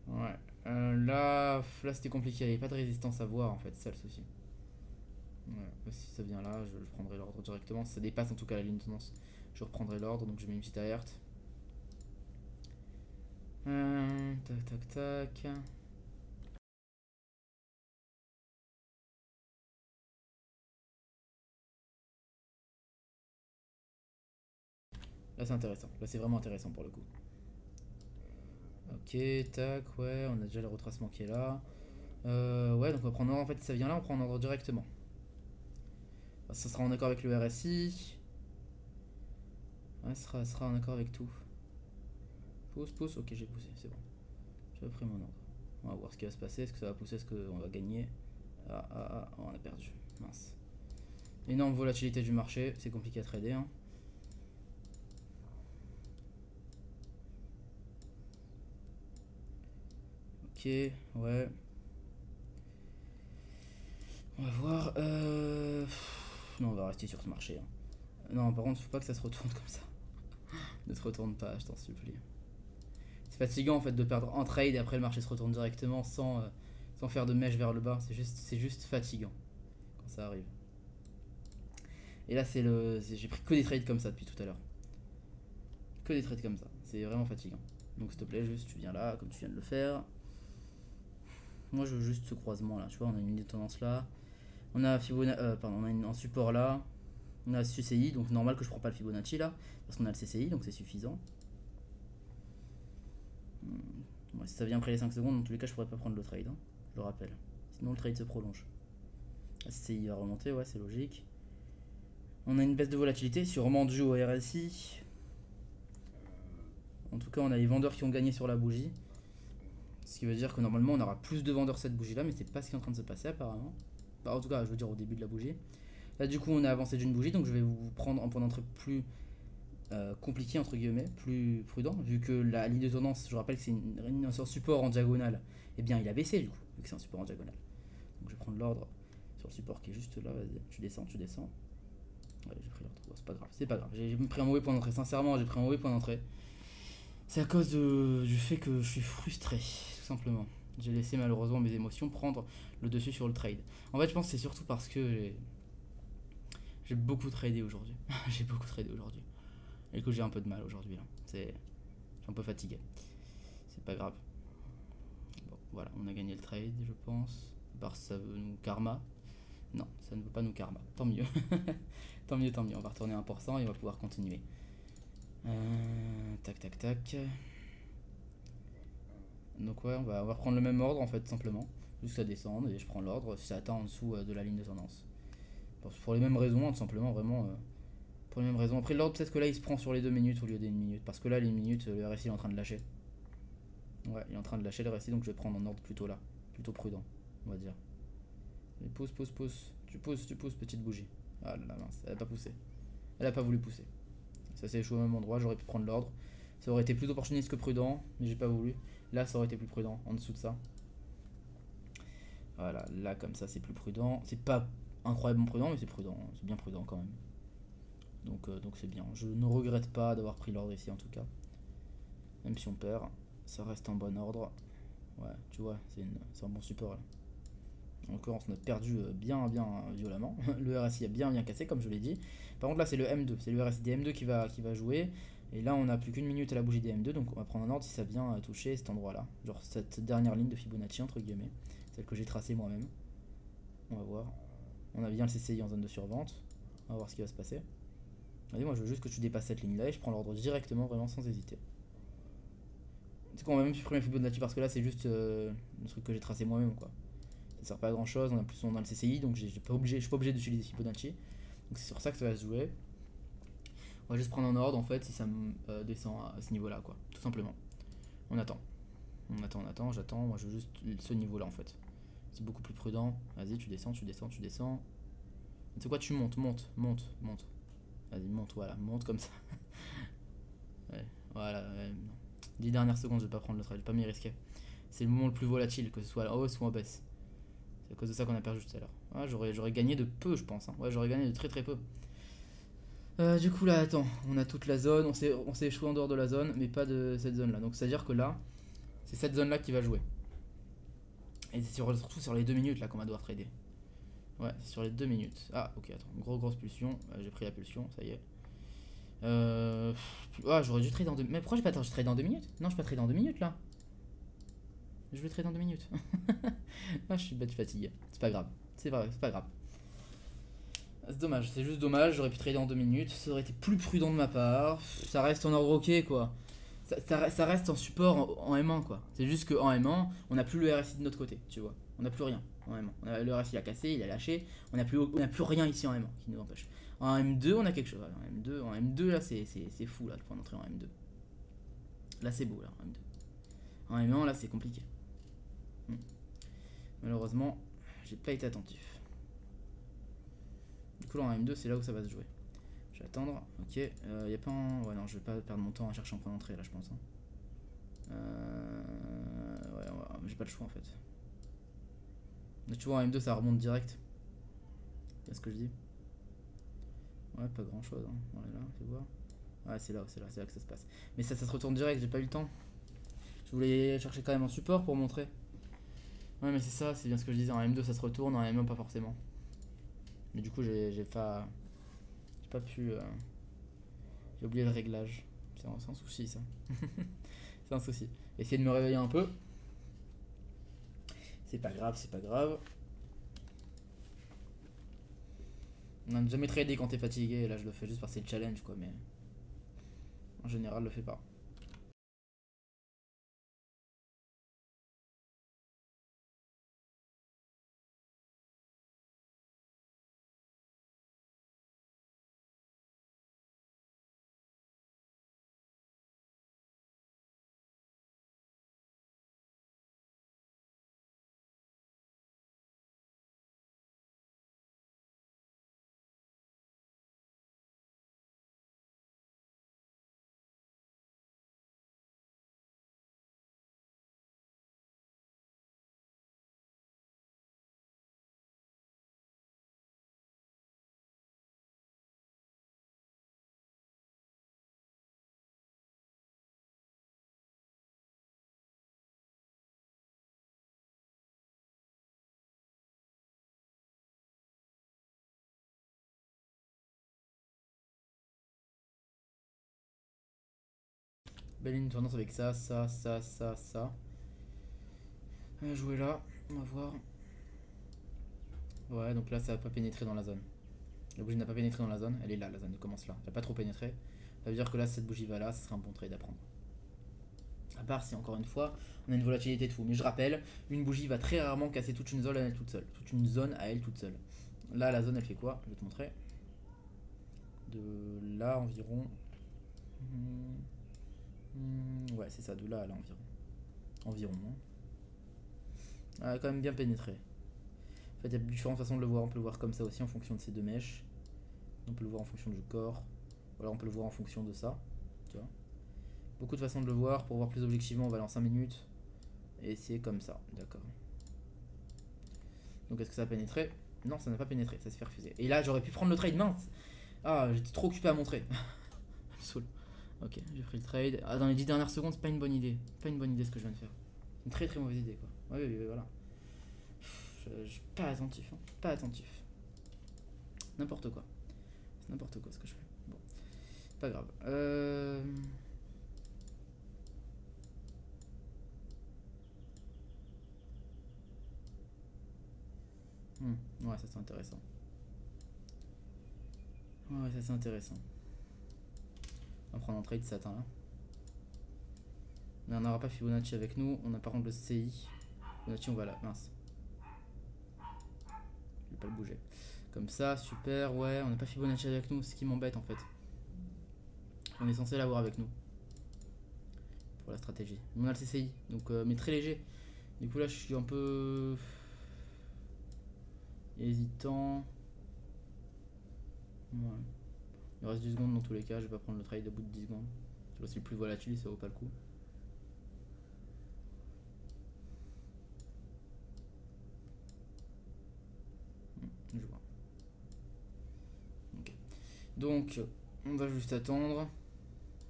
Ouais. Là c'était compliqué, il n'y avait pas de résistance à voir en fait, c'est ça le souci. Ouais, si ça vient là, je prendrai l'ordre directement. Si ça dépasse en tout cas la ligne de tendance, je reprendrai l'ordre, donc je mets une petite alerte. Tac tac tac. Là c'est intéressant, là c'est vraiment intéressant pour le coup. Ok, tac, ouais, on a déjà le retracement qui est là. Ouais, donc on va prendre en fait, si ça vient là, on prend en ordre directement. Ça sera en accord avec le RSI. Ouais, ça sera en accord avec tout. Pousse, ok, j'ai poussé, c'est bon. J'ai pris mon ordre. On va voir ce qui va se passer, est-ce que ça va pousser, est-ce qu'on va gagner. On a perdu, mince. Énorme volatilité du marché, c'est compliqué à trader. Hein. Ok, ouais. On va voir. Non, on va rester sur ce marché. Hein. Non, par contre, faut pas que ça se retourne comme ça. Ne te retourne pas, je t'en supplie. C'est fatigant en fait de perdre en trade et après le marché se retourne directement sans faire de mèche vers le bas. C'est juste fatigant quand ça arrive. Et là, j'ai pris que des trades comme ça depuis tout à l'heure. Que des trades comme ça. C'est vraiment fatigant. Donc s'il te plaît, juste tu viens là comme tu viens de le faire. Moi je veux juste ce croisement là. Tu vois, on a une ligne de tendance là. On a on a un support là. On a le CCI, donc normal que je prends pas le Fibonacci là. Parce qu'on a le CCI, donc c'est suffisant. Ouais, si ça vient après les 5 secondes, dans tous les cas, je pourrais pas prendre le trade. Hein, je le rappelle. Sinon le trade se prolonge. SCI va remonter, ouais, c'est logique. On a une baisse de volatilité, sûrement due au RSI. En tout cas, on a les vendeurs qui ont gagné sur la bougie. Ce qui veut dire que normalement, on aura plus de vendeurs cette bougie-là, mais c'est pas ce qui est en train de se passer apparemment. Bah, en tout cas, je veux dire au début de la bougie. Là, du coup, on a avancé d'une bougie, donc je vais vous prendre un point d'entrée plus compliqué, entre guillemets, plus prudent, vu que la ligne de tendance, je rappelle que c'est un support en diagonale, et bien il a baissé du coup, vu que c'est un support en diagonale. Donc je vais prendre l'ordre sur le support qui est juste là, vas-y, tu descends, tu descends. Ouais, j'ai pris l'ordre, bon, c'est pas grave, c'est pas grave, j'ai pris un mauvais point d'entrée, sincèrement, j'ai pris un mauvais point d'entrée. C'est à cause du fait que je suis frustré, tout simplement. J'ai laissé malheureusement mes émotions prendre le dessus sur le trade. En fait, je pense que c'est surtout parce que j'ai beaucoup tradé aujourd'hui. J'ai beaucoup tradé aujourd'hui. Et que j'ai un peu de mal aujourd'hui. Je suis un peu fatigué. C'est pas grave. Bon, voilà, on a gagné le trade, je pense. Parce que ça veut nous karma. Non, ça ne veut pas nous karma. Tant mieux. Tant mieux, tant mieux. On va retourner à 1% et on va pouvoir continuer. Tac, tac, tac. Donc ouais, on va reprendre le même ordre en fait, simplement. Juste que ça descende et je prends l'ordre si ça atteint en dessous de la ligne de tendance. Pour les mêmes raisons, tout simplement, vraiment. Pour les mêmes raisons. Après l'ordre, peut-être que là il se prend sur les 2 minutes au lieu des 1 minute. Parce que là, les minutes, le RSI est en train de lâcher. Ouais, il est en train de lâcher le RSI, donc je vais prendre un ordre plutôt là. Plutôt prudent, on va dire. Et pousse, pousse, pousse. Tu pousses, petite bougie. Ah là là, mince, elle a pas poussé. Elle a pas voulu pousser. Ça s'est échoué au même endroit, j'aurais pu prendre l'ordre. Ça aurait été plus opportuniste que prudent, mais j'ai pas voulu. Là, ça aurait été plus prudent, en dessous de ça. Voilà, là, comme ça, c'est plus prudent. C'est pas incroyablement prudent, mais c'est prudent. C'est bien prudent quand même. Donc c'est bien. Je ne regrette pas d'avoir pris l'ordre ici, en tout cas. Même si on perd, ça reste en bon ordre. Ouais, tu vois, c'est un bon support, là. En l'occurrence, on a perdu bien violemment. Le RSI a bien cassé, comme je l'ai dit. Par contre, là, c'est le M2. C'est le RSI des M2 qui va jouer. Et là, on n'a plus qu'une minute à la bougie des M2. Donc, on va prendre un ordre si ça vient toucher cet endroit-là. Genre cette dernière ligne de Fibonacci, entre guillemets. Celle que j'ai tracée moi-même. On va voir. On a bien le CCI en zone de survente. On va voir ce qui va se passer. Allez, moi, je veux juste que tu dépasses cette ligne-là. Et je prends l'ordre directement, vraiment sans hésiter. C'est qu'on va même supprimer Fibonacci parce que là, c'est juste le truc que j'ai tracé moi-même, quoi. Ça sert pas à grand chose, on a plus on a le CCI, donc je suis pas obligé d'utiliser Fibonacci. Donc c'est sur ça que ça va se jouer. On va juste prendre un ordre en fait si ça me descend à ce niveau là quoi, tout simplement. On attend. J'attends, moi je veux juste ce niveau là en fait. C'est beaucoup plus prudent. Vas-y, tu descends. Tu sais quoi, tu montes. Vas-y, monte, voilà, monte comme ça. Ouais, voilà. 10 dernières secondes, je vais pas prendre le trade, je vais pas m'y risquer. C'est le moment le plus volatile, que ce soit en hausse ou en baisse. C'est à cause de ça qu'on a perdu tout à l'heure. Ah, j'aurais gagné de peu, je pense. Hein. Ouais, j'aurais gagné de très peu. Du coup, là, attends. On a toute la zone. On s'est échoué en dehors de la zone, mais pas de cette zone-là. Donc, c'est-à-dire que là, c'est cette zone-là qui va jouer. Et c'est surtout sur les 2 minutes là qu'on va devoir trader. Ouais, c'est sur les 2 minutes. Ah, ok, attends. Grosse pulsion. J'ai pris la pulsion, ça y est. Ah, j'aurais dû trader en 2 minutes. Mais pourquoi j'ai pas trade en 2 minutes? Non, je peux pas trader en 2 minutes là. Je vais trade en 2 minutes. Ah, je suis fatigué. C'est pas grave. C'est pas grave. C'est dommage, c'est juste dommage. J'aurais pu trader en 2 minutes. Ça aurait été plus prudent de ma part. Ça reste en ordre ok quoi. Ça reste en support en M1 quoi. C'est juste qu'en M1, on n'a plus le RSI de notre côté, tu vois. On n'a plus rien en M1. Le RSI a cassé, il a lâché. On n'a plus rien ici en M1 qui nous empêche. En M2, on a quelque chose. En M2 là, c'est fou là, le point d'entrée en M2. Là, c'est beau là, en M2. En M1, là, c'est compliqué. Malheureusement, j'ai pas été attentif. Du coup, là, en M2, c'est là où ça va se jouer. Je vais attendre. Ok. Y a pas un... Ouais, non, je vais pas perdre mon temps à chercher un point d'entrée là, je pense. Hein. Ouais, j'ai pas le choix en fait. Mais tu vois, en M2, ça remonte direct. C'est ce que je dis. Ouais, pas grand chose. Hein. Voilà, tu vois. Ouais, c'est là que ça se passe. Mais ça se retourne direct, j'ai pas eu le temps. Je voulais chercher quand même un support pour montrer. Ouais, mais c'est ça, c'est bien ce que je disais. En M2, ça se retourne, en M1, pas forcément. Mais du coup, j'ai pas pu. J'ai oublié le réglage. C'est un souci, ça. C'est un souci. Essayer de me réveiller un peu. C'est pas grave. On n'a jamais tradé quand t'es fatigué. Là, je le fais juste parce que c'est le challenge, quoi. Mais en général, je le fais pas. Belle ligne de tendance avec ça. Jouer là, on va voir. Ouais, donc là ça va pas pénétrer dans la zone. La bougie n'a pas pénétré dans la zone, elle est là, la zone, elle commence là. Elle n'a pas trop pénétré. Ça veut dire que là, cette bougie va là, ce sera un bon trade à prendre. À part si, encore une fois, on a une volatilité de fou. Mais je rappelle, une bougie va très rarement casser toute une zone à elle toute seule. Toute une zone à elle toute seule. Là, la zone, elle fait quoi? Je vais te montrer. De là environ. Ouais, c'est ça, de là à là environ. Environ. Elle a quand même bien pénétré. En fait, il y a différentes façons de le voir. On peut le voir comme ça aussi en fonction de ces deux mèches. On peut le voir en fonction du corps. Voilà, on peut le voir en fonction de ça. Tu vois. Beaucoup de façons de le voir. Pour voir plus objectivement, on va aller en 5 minutes. Et c'est comme ça, d'accord. Donc est-ce que ça a pénétré? Non, ça n'a pas pénétré, ça s'est fait refuser. Et là, j'aurais pu prendre le trade, mince. Ah, j'étais trop occupé à montrer. Saoul. Ok, j'ai pris le trade. Ah, dans les 10 dernières secondes, c'est pas une bonne idée. Pas une bonne idée ce que je viens de faire. Une très très mauvaise idée, quoi. Oui, voilà. Je suis pas attentif, hein. Pas attentif. N'importe quoi. C'est n'importe quoi ce que je fais. Bon, pas grave. Ouais, ça c'est intéressant. Ouais, ça c'est intéressant. On va prendre un trade Satan là. Mais on n'aura pas Fibonacci avec nous. On a par contre le CI. Fibonacci, on va là. Mince. Je vais pas le bouger. Comme ça, super. Ouais, on n'a pas Fibonacci avec nous. Ce qui m'embête en fait. On est censé l'avoir avec nous. Pour la stratégie. On a le CCI. Donc, mais très léger. Du coup, là, je suis un peu hésitant. Ouais. Il reste 10 secondes dans tous les cas. Je vais pas prendre le trade au bout de 10 secondes. Tu vois, c'est le plus volatile, ça vaut pas le coup. Je vois. Ok. Donc, on va juste attendre.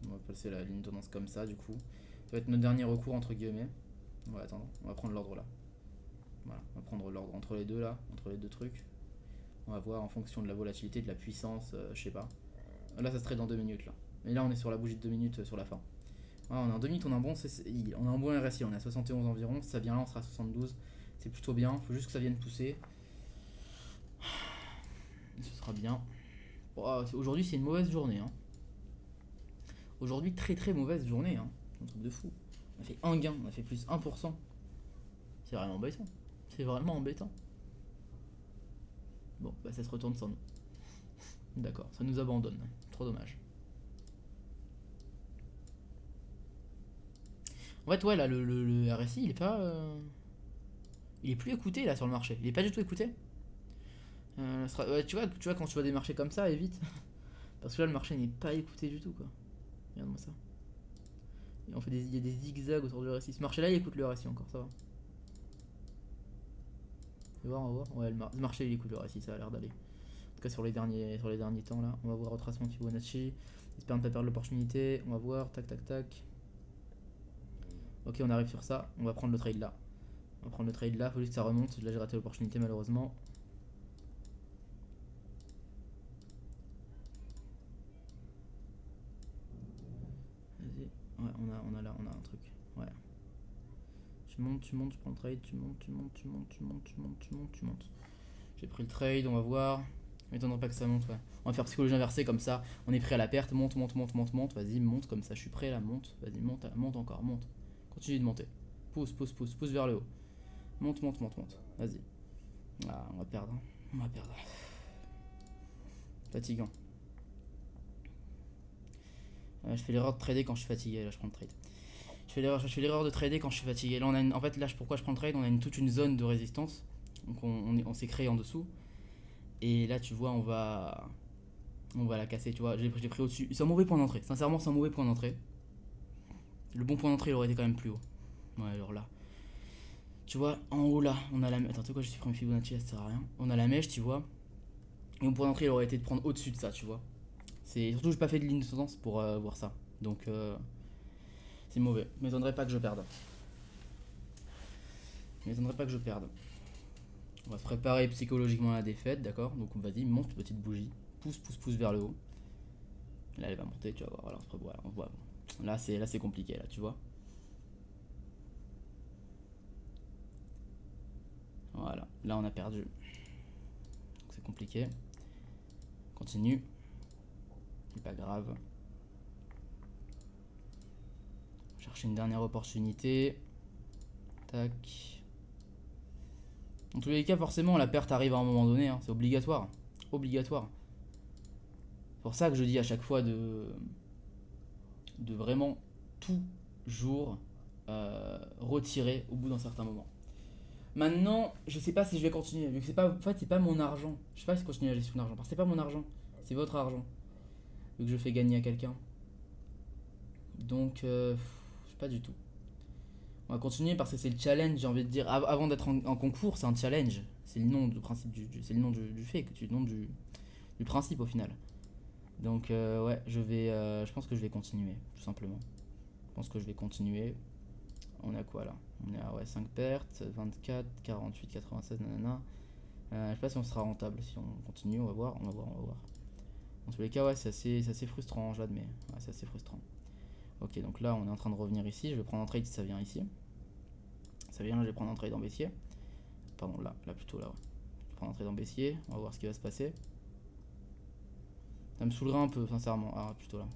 On va passer la ligne de tendance comme ça, du coup. Ça va être notre dernier recours, entre guillemets. On va attendre. On va prendre l'ordre là. Voilà. On va prendre l'ordre entre les deux là. Entre les deux trucs. On va voir en fonction de la volatilité, de la puissance, je sais pas. Là, ça se trade dans 2 minutes là. Et là, on est sur la bougie de 2 minutes sur la fin. Voilà, on est en 2 minutes, on a un bon CCI, on a un bon RSI, on est à 71 environ. Si ça vient là, on sera à 72. C'est plutôt bien. Faut juste que ça vienne pousser. Ce sera bien. Bon, aujourd'hui, c'est une mauvaise journée. Hein. Aujourd'hui, très très mauvaise journée. Hein. Un truc de fou. On a fait un gain, on a fait plus 1%. C'est vraiment embêtant. C'est vraiment embêtant. Bon, bah ça se retourne sans nous. D'accord, ça nous abandonne. Trop dommage. En fait, ouais, là, le RSI, il est pas... Il est plus écouté, là, sur le marché. Il est pas du tout écouté. Ouais, tu vois, quand tu vois des marchés comme ça, évite. Parce que là, le marché n'est pas écouté du tout, quoi. Regarde-moi ça. Et on fait il y a des zigzags autour du RSI. Ce marché-là, il écoute le RSI encore, ça va. On va voir. Ouais, le marché, il écoute le RSI, ça a l'air d'aller. En tout cas, sur les derniers temps, là. On va voir retracement de Fibonacci. J'espère ne pas perdre l'opportunité. On va voir, tac, tac, tac. Ok, on arrive sur ça. On va prendre le trade là. On va prendre le trade là. Faut juste que ça remonte. Là, j'ai raté l'opportunité, malheureusement. Vas-y. Ouais, on a là, on a un truc. Ouais. Tu montes, je prends le trade. Tu montes. J'ai pris le trade, on va voir. M'étonnerait pas que ça monte, ouais. On va faire psychologie inversée comme ça. On est prêt à la perte. Monte. Vas-y, monte comme ça. Je suis prêt là. Monte. Vas-y, monte encore. Monte. Continue de monter. Pousse vers le haut. Monte. Vas-y. Ah, on va perdre. Fatigant. Je fais l'erreur de trader quand je suis fatigué. Là, je prends le trade. Je fais l'erreur de trader quand je suis fatigué. Là, en fait, là, pourquoi je prends le trade? On a toute une zone de résistance. Donc, on s'est créé en dessous. Et là, tu vois, on va la casser. Tu vois, j'ai pris au-dessus. C'est un mauvais point d'entrée. Sincèrement, c'est un mauvais point d'entrée. Le bon point d'entrée, il aurait été quand même plus haut. Ouais, alors là. Tu vois, en haut là, on a la mèche. Attends, tu sais quoi, je suis pris Fibonacci, ça sert à rien. On a la mèche, tu vois. Et mon point d'entrée, il aurait été de prendre au-dessus de ça, tu vois. Surtout, j'ai pas fait de ligne de tendance pour voir ça. Donc, c'est mauvais. M'étonnerait pas que je perde. On va se préparer psychologiquement à la défaite, d'accord. Donc, vas-y, monte, petite bougie. Pousse vers le haut. Là, elle va monter, tu vas voir. Voilà, on voit. Là c'est compliqué là, tu vois. Voilà, là on a perdu. C'est compliqué. Continue. C'est pas grave. Chercher une dernière opportunité. Tac. Dans tous les cas, forcément, la perte arrive à un moment donné. Hein. C'est obligatoire. Obligatoire. C'est pour ça que je dis à chaque fois de vraiment toujours retirer au bout d'un certain moment. Maintenant, je sais pas si je vais continuer. Vu que c'est pas, en fait, c'est pas mon argent. Je sais pas si je continue la gestion d'argent. Parce que c'est pas mon argent. C'est votre argent. Vu que je fais gagner à quelqu'un. Donc, je sais pas du tout. On va continuer parce que c'est le challenge, j'ai envie de dire. Avant d'être en concours, c'est un challenge. C'est le nom du principe c'est le nom du fait, le nom du principe au final. Donc ouais, je pense que je vais continuer, tout simplement. Je pense que je vais continuer. On a quoi là? On est à ouais, 5 pertes, 24, 48, 96, nanana. Je sais pas si on sera rentable si on continue, on va voir. Dans tous les cas, ouais, c'est assez frustrant, j'admets. Ouais, c'est assez frustrant. Ok, donc là, on est en train de revenir ici. Je vais prendre un trade si ça vient ici. Ça vient là, je vais prendre un trade en baissier. Pardon, là plutôt là. Ouais. Je vais prendre un trade en baissier. On va voir ce qui va se passer. Ça me saoulerait un peu, sincèrement. Ah, plutôt là.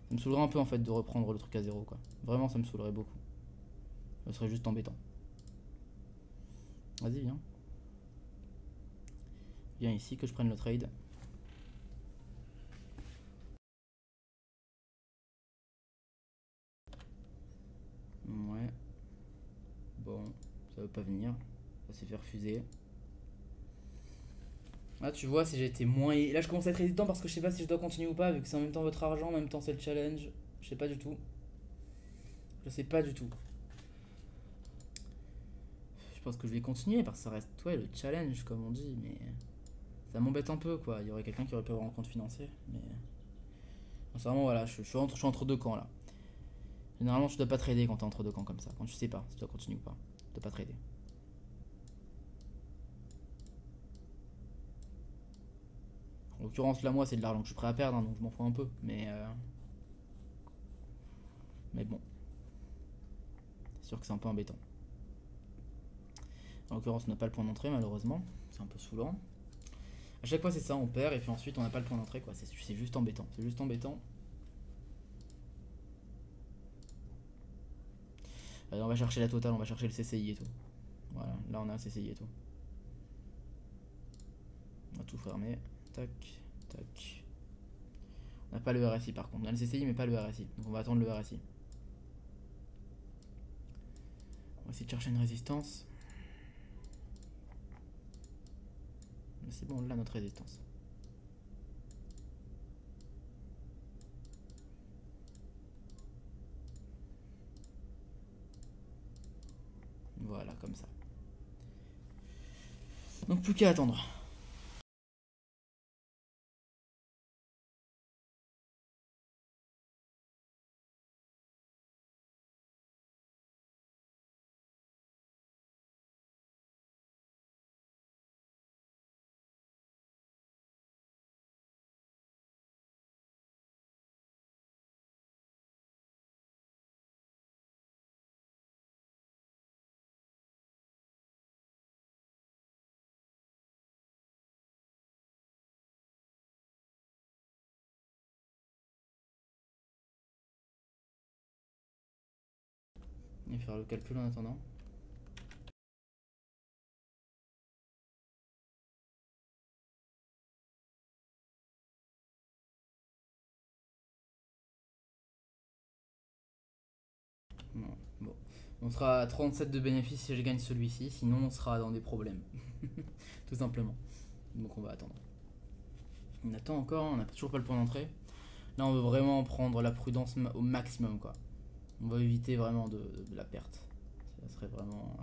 Ça me saoulerait un peu en fait de reprendre le truc à zéro, quoi. Vraiment, ça me saoulerait beaucoup. Ce serait juste embêtant. Vas-y, viens. Viens ici que je prenne le trade. Ouais. Bon, ça veut pas venir. Ça s'est fait refuser. Là, tu vois, si j'étais moins. Là, je commence à être hésitant parce que je sais pas si je dois continuer ou pas, vu que c'est en même temps votre argent, en même temps c'est le challenge. Je sais pas du tout. Je sais pas du tout. Je pense que je vais continuer parce que ça reste ouais, le challenge, comme on dit, mais ça m'embête un peu quoi. Il y aurait quelqu'un qui aurait pu avoir un compte financier, mais. Sincèrement, voilà, je suis entre deux camps là. Généralement, tu dois pas trader quand t'es entre deux camps comme ça. Quand tu sais pas si tu dois continuer ou pas, tu dois pas trader. En l'occurrence, là, moi, c'est de l'argent que je suis prêt à perdre, hein, donc je m'en fous un peu. Mais bon, c'est sûr que c'est un peu embêtant. En l'occurrence, on n'a pas le point d'entrée, malheureusement. C'est un peu saoulant. À chaque fois, c'est ça, on perd, et puis ensuite, on n'a pas le point d'entrée, quoi. C'est juste embêtant. C'est juste embêtant. Allez, on va chercher la totale, on va chercher le CCI et tout. Voilà, là, on a un CCI et tout. On va tout fermer. Tac, tac. On n'a pas le RSI par contre. On a le CCI, mais pas le RSI. Donc, on va attendre le RSI. On va essayer de chercher une résistance. Mais c'est bon, là, notre résistance. Voilà, comme ça. Donc, plus qu'à attendre. Et faire le calcul en attendant. Bon. On sera à 37 de bénéfices si je gagne celui-ci, sinon on sera dans des problèmes. Tout simplement. Donc on va attendre. On attend encore, on n'a toujours pas le point d'entrée. Là on veut vraiment prendre la prudence au maximum quoi. On va éviter vraiment de la perte. Ça serait vraiment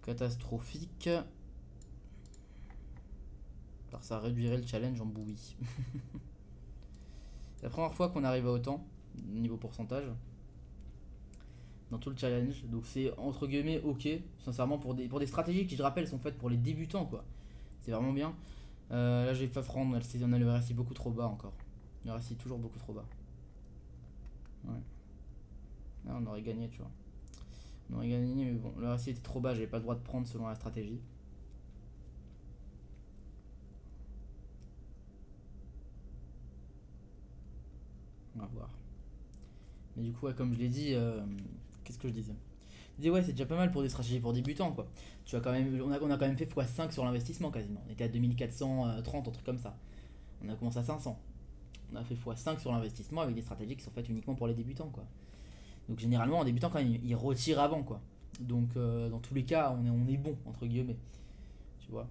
catastrophique. Car ça réduirait le challenge en bouillie. C'est la première fois qu'on arrive à autant, niveau pourcentage. Dans tout le challenge, donc c'est entre guillemets ok, sincèrement pour des stratégies qui je rappelle sont faites pour les débutants quoi, c'est vraiment bien. Là je vais pas prendre, on a le RSI beaucoup trop bas encore, le RSI toujours beaucoup trop bas. Ouais. Là, on aurait gagné, tu vois. On aurait gagné, mais bon, le ratio était trop bas, j'avais pas le droit de prendre selon la stratégie. On va voir. Mais du coup, ouais, comme je l'ai dit, qu'est-ce que je disais? Je disais, ouais, c'est déjà pas mal pour des stratégies pour débutants, quoi. Tu as quand même, on a quand même fait x5 sur l'investissement quasiment. On était à 2430, un truc comme ça. On a commencé à 500. On a fait x5 sur l'investissement avec des stratégies qui sont faites uniquement pour les débutants, quoi. Donc généralement, en débutant, quand même, ils retirent avant, quoi. Donc dans tous les cas, on est bon, entre guillemets. Tu vois.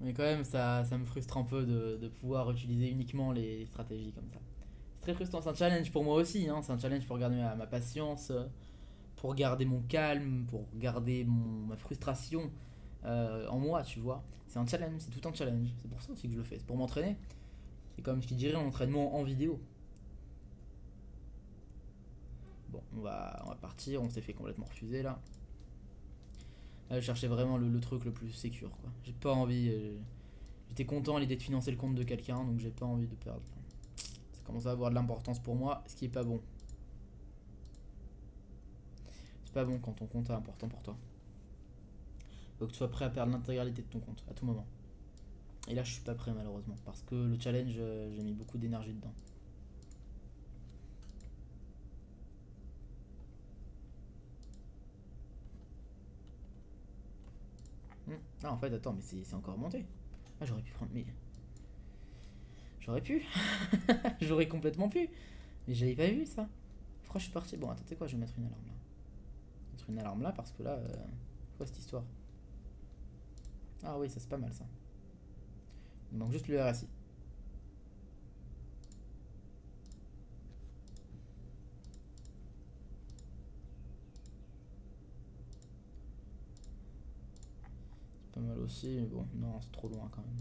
Mais quand même, ça me frustre un peu de pouvoir utiliser uniquement les stratégies comme ça. C'est très frustrant, c'est un challenge pour moi aussi, hein. C'est un challenge pour garder ma patience, pour garder mon calme, pour garder ma frustration en moi, tu vois. C'est un challenge, c'est tout un challenge. C'est pour ça aussi que je le fais, c'est pour m'entraîner. C'est comme ce qui dirait un entraînement en vidéo. Bon, on va partir, on s'est fait complètement refuser là. Là, je cherchais vraiment le truc le plus sécure, quoi. J'ai pas envie. J'étais content à l'idée de financer le compte de quelqu'un, donc j'ai pas envie de perdre. Ça commence à avoir de l'importance pour moi, ce qui est pas bon. C'est pas bon quand ton compte est important pour toi. Faut que tu sois prêt à perdre l'intégralité de ton compte à tout moment. Et là, je suis pas prêt malheureusement parce que le challenge, j'ai mis beaucoup d'énergie dedans. Ah, en fait, attends, mais c'est encore monté. Ah, j'aurais pu prendre. Mais. J'aurais pu. J'aurais complètement pu. Mais j'avais pas vu ça. Pourquoi je suis parti? Bon, attendez quoi, je vais mettre une alarme là. Mettre une alarme là parce que là. Quoi cette histoire? Ah oui, ça c'est pas mal ça. Il manque juste le RSI. C'est pas mal aussi, mais bon, non, c'est trop loin quand même.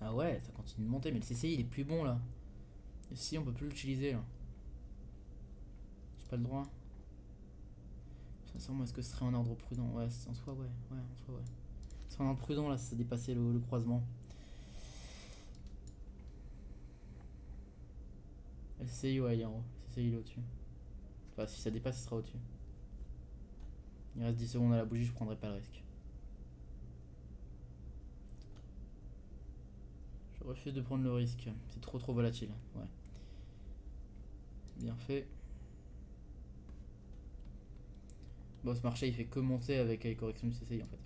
Ah ouais, ça continue de monter, mais le CCI il est plus bon là. Ici, on peut plus l'utiliser là. J'ai pas le droit. Sincèrement, est-ce que ce serait en ordre prudent? Ouais, en soi, ouais. Ouais, en soi, ouais. Ce serait en ordre prudent là, ça dépassait le croisement. LCI, ouais, il est en haut. CCI, il est au-dessus. Enfin, si ça dépasse, il sera au-dessus. Il reste 10 secondes à la bougie, je prendrai pas le risque. Je refuse de prendre le risque. C'est trop volatile. Ouais. Bien fait. Bon, ce marché il fait que monter avec les corrections du CCI en fait.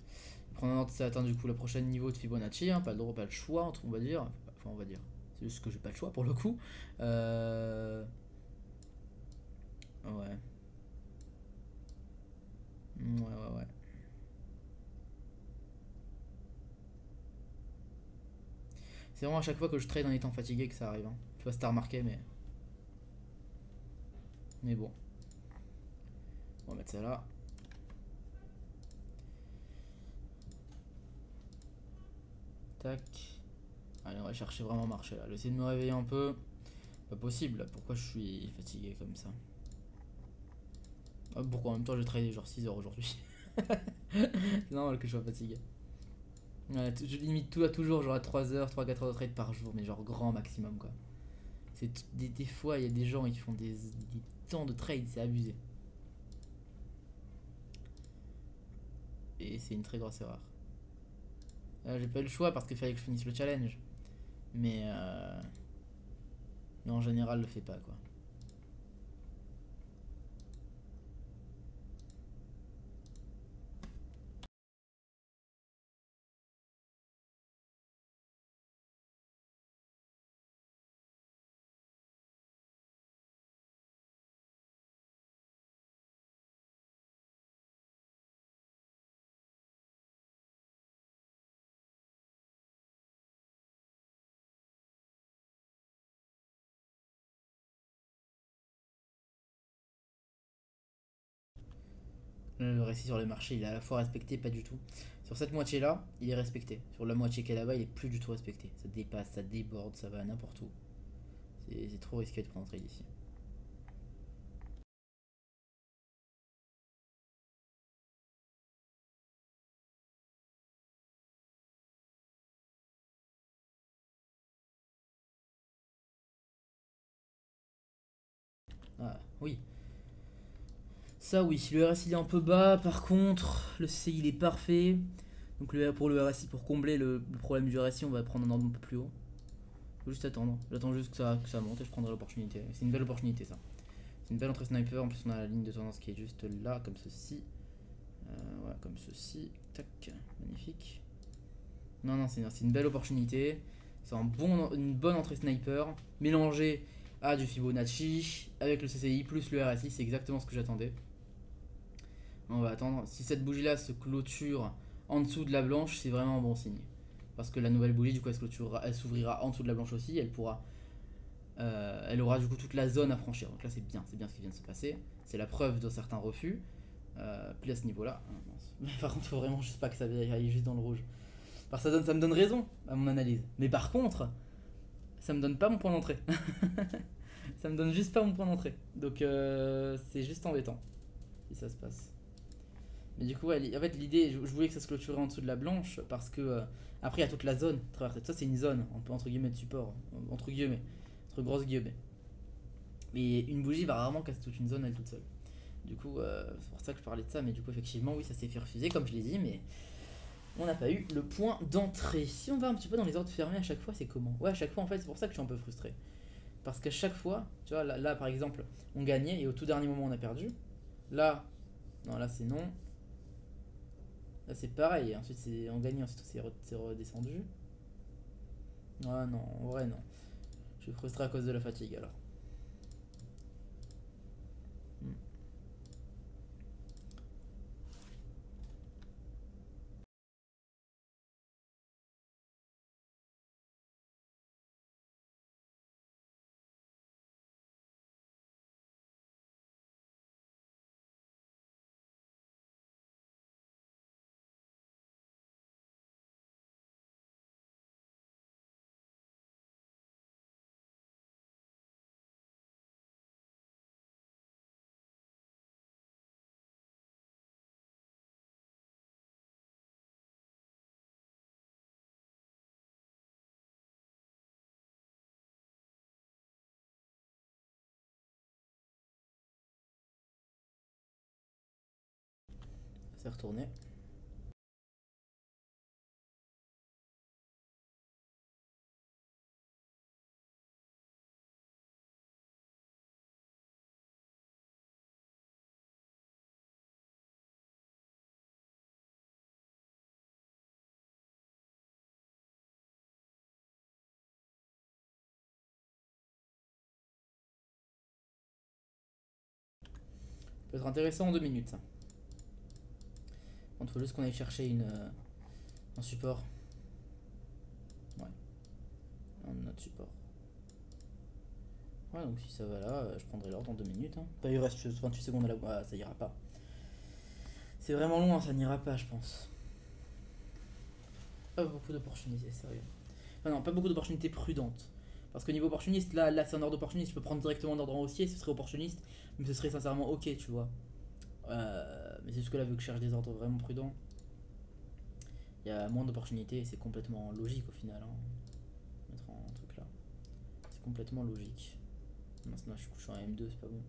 Prendre un ordre, ça atteint du coup le prochain niveau de Fibonacci, hein, pas le droit, pas le choix, on va dire. Enfin, on va dire. C'est juste que j'ai pas le choix pour le coup. Ouais. Ouais. C'est vraiment à chaque fois que je trade en étant fatigué que ça arrive. Hein. Je sais pas si t'as remarqué, mais. Mais bon. On va mettre ça là. Tac. Allez, on va chercher vraiment marché là. J'essaie de me réveiller un peu. Pas possible là. Pourquoi je suis fatigué comme ça? Pourquoi en même temps j'ai tradé genre 6 heures aujourd'hui? C'est normal que je sois fatigué. Ouais, je limite tout à toujours genre à 3 heures, 3-4 heures de trade par jour, mais genre grand maximum quoi. C'est des fois il y a des gens qui font des temps de trade, c'est abusé. Et c'est une très grosse erreur. J'ai pas eu le choix parce qu'il fallait que je finisse le challenge. Mais en général, le fais pas quoi. Le récit sur le marché, il est à la fois respecté, pas du tout. Sur cette moitié-là, il est respecté. Sur la moitié qui est là-bas, il est plus du tout respecté. Ça dépasse, ça déborde, ça va n'importe où. C'est trop risqué de prendre un trade ici. Ah, oui. Ça, oui. Le RSI il est un peu bas. Par contre, le CCI il est parfait. Donc pour le RSI, pour combler le problème du RSI, on va prendre un ordre un peu plus haut. Faut juste attendre. J'attends juste que ça monte et je prendrai l'opportunité. C'est une belle opportunité, ça. C'est une belle entrée sniper. En plus, on a la ligne de tendance qui est juste là, comme ceci. Voilà, comme ceci. Tac. Magnifique. Non, non, c'est une belle opportunité. C'est une bonne entrée sniper. Mélangée à du Fibonacci avec le CCI plus le RSI. C'est exactement ce que j'attendais. On va attendre. Si cette bougie là se clôture en dessous de la blanche, c'est vraiment un bon signe. Parce que la nouvelle bougie, du coup, elle s'ouvrira en dessous de la blanche aussi. Elle aura du coup toute la zone à franchir. Donc là, c'est bien ce qui vient de se passer. C'est la preuve de certains refus. Puis à ce niveau-là, par contre, il faut vraiment juste pas que ça aille juste dans le rouge. Parce que ça me donne raison à mon analyse. Mais par contre, ça me donne pas mon point d'entrée. Ça me donne juste pas mon point d'entrée. Donc c'est juste embêtant si ça se passe. Mais du coup, ouais, en fait, l'idée, je voulais que ça se clôturait en dessous de la blanche parce que après, il y a toute la zone. Ça, c'est une zone, entre guillemets, de support. Entre guillemets. Entre grosses guillemets. Mais une bougie va rarement casser toute une zone elle toute seule. Du coup, c'est pour ça que je parlais de ça. Mais du coup, effectivement, oui, ça s'est fait refuser, comme je l'ai dit. Mais on n'a pas eu le point d'entrée. Si on va un petit peu dans les ordres fermés, à chaque fois, c'est comment? Ouais, à chaque fois, en fait, c'est pour ça que je suis un peu frustré. Parce qu'à chaque fois, tu vois, là, par exemple, on gagnait et au tout dernier moment, on a perdu. Là, non, là, c'est non. Là, c'est pareil. Ensuite, on gagnait, ensuite, c'est redescendu. Ah non, en vrai, non. Je suis frustré à cause de la fatigue alors. Hmm. C'est retourné. Ça peut être intéressant en 2 minutes ça. Il faut juste qu'on aille chercher un support. Ouais. Un autre support. Ouais, donc si ça va là, je prendrai l'ordre en 2 minutes. Hein. Il reste 28 secondes à la. Ah, ça ira pas. C'est vraiment loin, ça n'ira pas, je pense. Pas beaucoup d'opportunités, sérieux. Enfin, non, pas beaucoup d'opportunités prudentes. Parce que niveau opportuniste, là c'est un ordre opportuniste. Je peux prendre directement un ordre en haussier, ce serait opportuniste. Mais ce serait sincèrement ok, tu vois. Mais c'est juste que là, vu que je cherche des ordres vraiment prudents, il y a moins d'opportunités et c'est complètement logique au final. Hein. Mettre un truc là. C'est complètement logique. Maintenant, je suis en M2, c'est pas bon.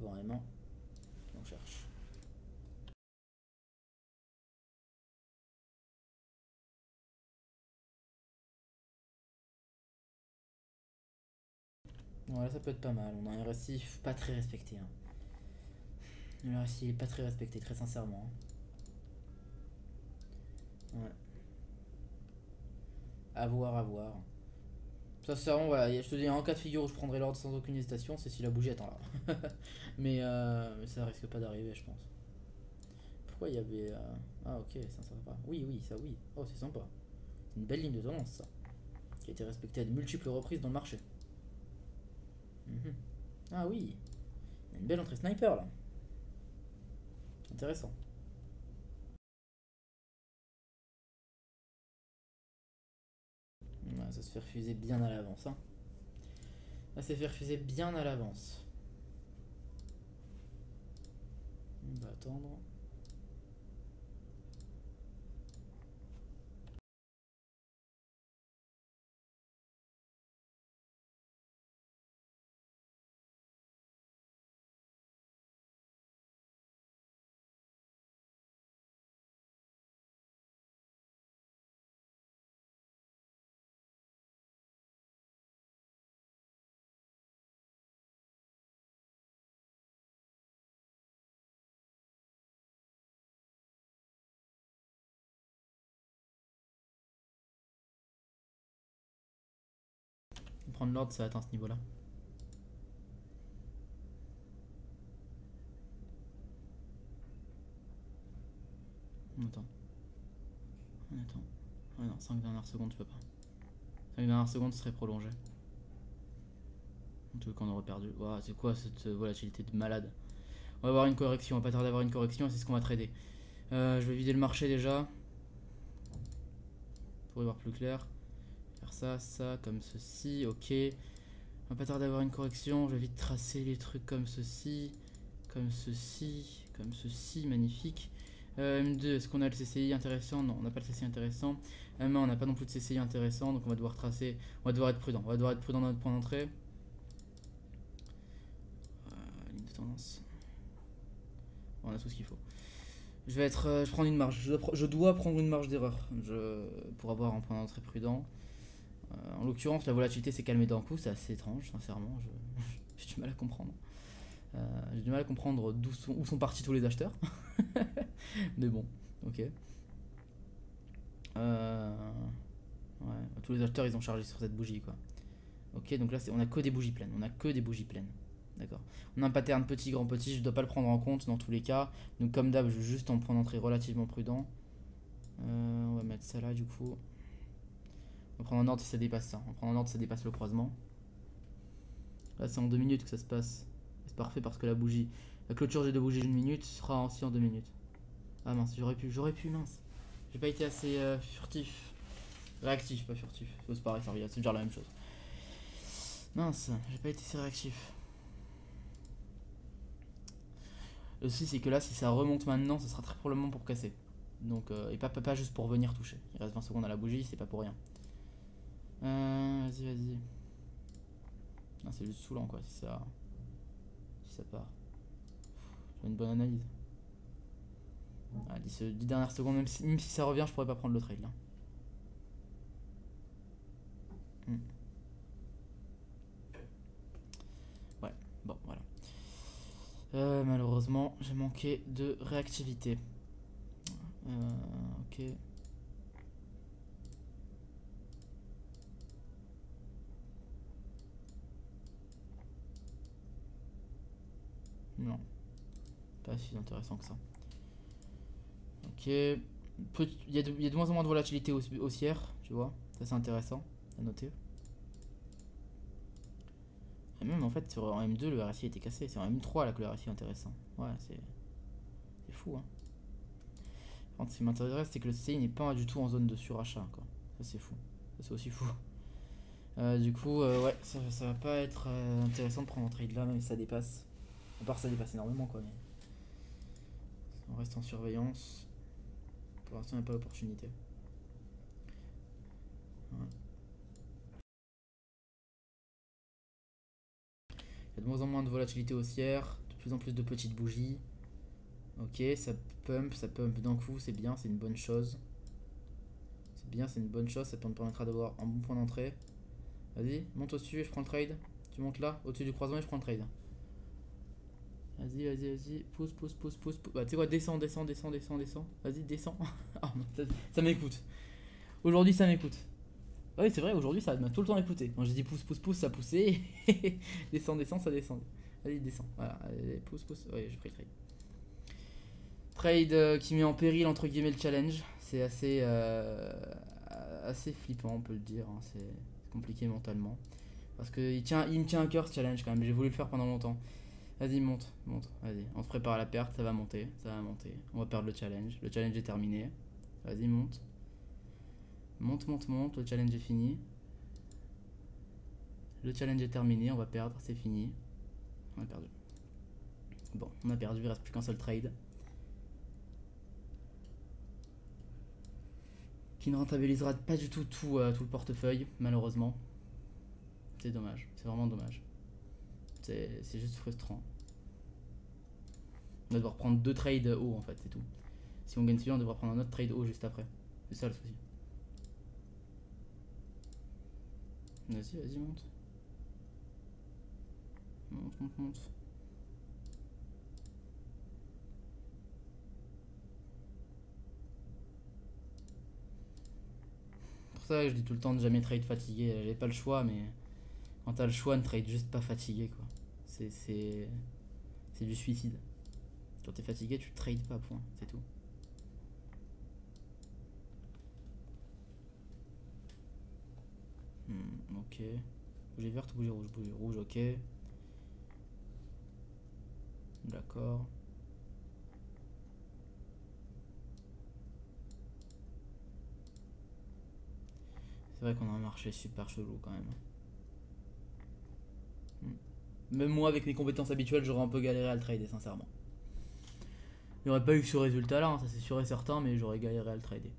On va en M1. On cherche. Bon, là, ça peut être pas mal. On a un RSI pas très respecté. Hein. Le RSI est pas très respecté, très sincèrement. Hein. Ouais. À voir, à voir. Sincèrement, voilà, je te dis, en cas de figure où je prendrai l'ordre sans aucune hésitation, c'est si la bougie attend là. mais ça risque pas d'arriver, je pense. Pourquoi il y avait. Ah, ok, ça va pas. Oui, oui, ça, oui. Oh, c'est sympa. C'est une belle ligne de tendance, ça. Qui a été respectée à de multiples reprises dans le marché. Ah, oui. Il y a une belle entrée sniper là. Intéressant. Ouais, ça se fait refuser bien à l'avance. Hein. Ça s'est fait refuser bien à l'avance. On va attendre. Prendre l'ordre, ça atteint ce niveau-là. On attend. On attend. Ah non, 5 dernières secondes, tu peux pas. 5 dernières secondes serait prolongé. En tout cas, on aurait perdu. Wow, c'est quoi cette volatilité de malade? On va avoir une correction, on va pas tarder à avoir une correction et c'est ce qu'on va trader. Je vais vider le marché déjà. Pour y voir plus clair. Faire ça, ça, comme ceci, ok. On va pas tarder à avoir une correction, je vais vite tracer les trucs comme ceci. Comme ceci, comme ceci, magnifique. M2, est-ce qu'on a le CCI intéressant? Non, on n'a pas le CCI intéressant. M1, on n'a pas non plus de CCI intéressant, donc on va devoir tracer, on va devoir être prudent. On va devoir être prudent dans notre point d'entrée. Ligne de tendance. Bon, on a tout ce qu'il faut. Je vais prendre une marge. Je dois prendre une marge d'erreur pour avoir un point d'entrée prudent. En l'occurrence, la volatilité s'est calmée d'un coup, c'est assez étrange, sincèrement. J'ai du mal à comprendre. J'ai du mal à comprendre où sont partis tous les acheteurs. Mais bon, ok. Ouais, tous les acheteurs ils ont chargé sur cette bougie quoi. Ok, donc là on a que des bougies pleines. On a que des bougies pleines. D'accord. On a un pattern petit, grand, petit. Je ne dois pas le prendre en compte dans tous les cas. Donc comme d'hab, je vais juste en point d'entrée relativement prudent. On va mettre ça là du coup. On va prendre un ordre si ça dépasse ça. On va prendre un ordre si ça dépasse le croisement. Là c'est en 2 minutes que ça se passe. C'est parfait parce que la clôture de bougie d'une minute sera aussi en 2 minutes. Ah mince, j'aurais pu, mince. J'ai pas été assez furtif. Réactif, pas furtif. C'est pareil, c'est déjà la même chose. Mince, j'ai pas été assez réactif. Le souci c'est que là, si ça remonte maintenant, ça sera très probablement pour casser. Donc, et pas juste pour venir toucher. Il reste 20 secondes à la bougie, c'est pas pour rien. Vas-y. Non, c'est juste saoulant quoi, si ça part. J'ai une bonne analyse. Ah, 10 dernières secondes, même si ça revient, je pourrais pas prendre le trade là. Ouais, bon, voilà. Malheureusement, j'ai manqué de réactivité. Ok. Non. Pas si intéressant que ça. Ok. Il y a de moins en moins de volatilité haussière, tu vois. Ça c'est intéressant à noter. Et même en fait en M2 le RSI était cassé. C'est en M3 là que le RSI est intéressant. Ouais, c'est fou hein. Par contre, ce qui m'intéresse c'est que le CCI n'est pas du tout en zone de surachat quoi. Ça c'est fou. Ça c'est aussi fou. Du coup, ouais, ça va pas être intéressant de prendre un trade là, même si ça dépasse. À part ça dépasse énormément quoi. Mais on reste en surveillance. Pour l'instant, il n'y a pas l'opportunité. Ouais. Il y a de moins en moins de volatilité haussière, de plus en plus de petites bougies. Ok, ça pump d'un coup, c'est bien, c'est une bonne chose. C'est bien, c'est une bonne chose, ça me permettra d'avoir un bon point d'entrée. Vas-y, monte au-dessus et je prends le trade. Tu montes là, au-dessus du croisement et je prends le trade. Vas-y, pousse. Bah, tu sais quoi, descends. Vas-y, descends. Oh, ça m'écoute. Aujourd'hui, ça m'écoute. Oui, c'est vrai, aujourd'hui, ça m'a tout le temps écouté. Quand j'ai dit pousse, ça poussait. Descends, ça descend. Vas-y, descends. Voilà, allez, pousse. Oui, j'ai pris le trade. Trade qui met en péril, entre guillemets, le challenge. C'est assez flippant, on peut le dire. Hein. C'est compliqué mentalement. Parce que il me tient à cœur ce challenge quand même. J'ai voulu le faire pendant longtemps. Vas-y, monte, monte, vas-y. On se prépare à la perte, ça va monter, ça va monter. On va perdre le challenge. Le challenge est terminé. Vas-y, monte. Monte, monte, monte, le challenge est fini. Le challenge est terminé, on va perdre, c'est fini. On a perdu. Bon, on a perdu, il reste plus qu'un seul trade. Qui ne rentabilisera pas du tout tout le portefeuille, malheureusement. C'est dommage, c'est vraiment dommage. C'est juste frustrant. On va devoir prendre 2 trades haut en fait, c'est tout. Si on gagne celui-là, on devra prendre un autre trade haut juste après. C'est ça le souci. Vas-y, vas-y, monte. Monte, monte, monte. Pour ça que je dis tout le temps de jamais trade fatigué. J'ai pas le choix, mais quand t'as le choix, ne trade juste pas fatigué quoi. C'est du suicide. Quand t'es fatigué, tu trades pas, point, c'est tout. Ok. Bouger verte ou bouger rouge? Bouger rouge, ok. D'accord. C'est vrai qu'on a un marché super chelou quand même. Même moi, avec mes compétences habituelles, j'aurais un peu galéré à le trader, sincèrement. Il n'y aurait pas eu ce résultat là, hein, ça c'est sûr et certain, mais j'aurais galéré à le trader.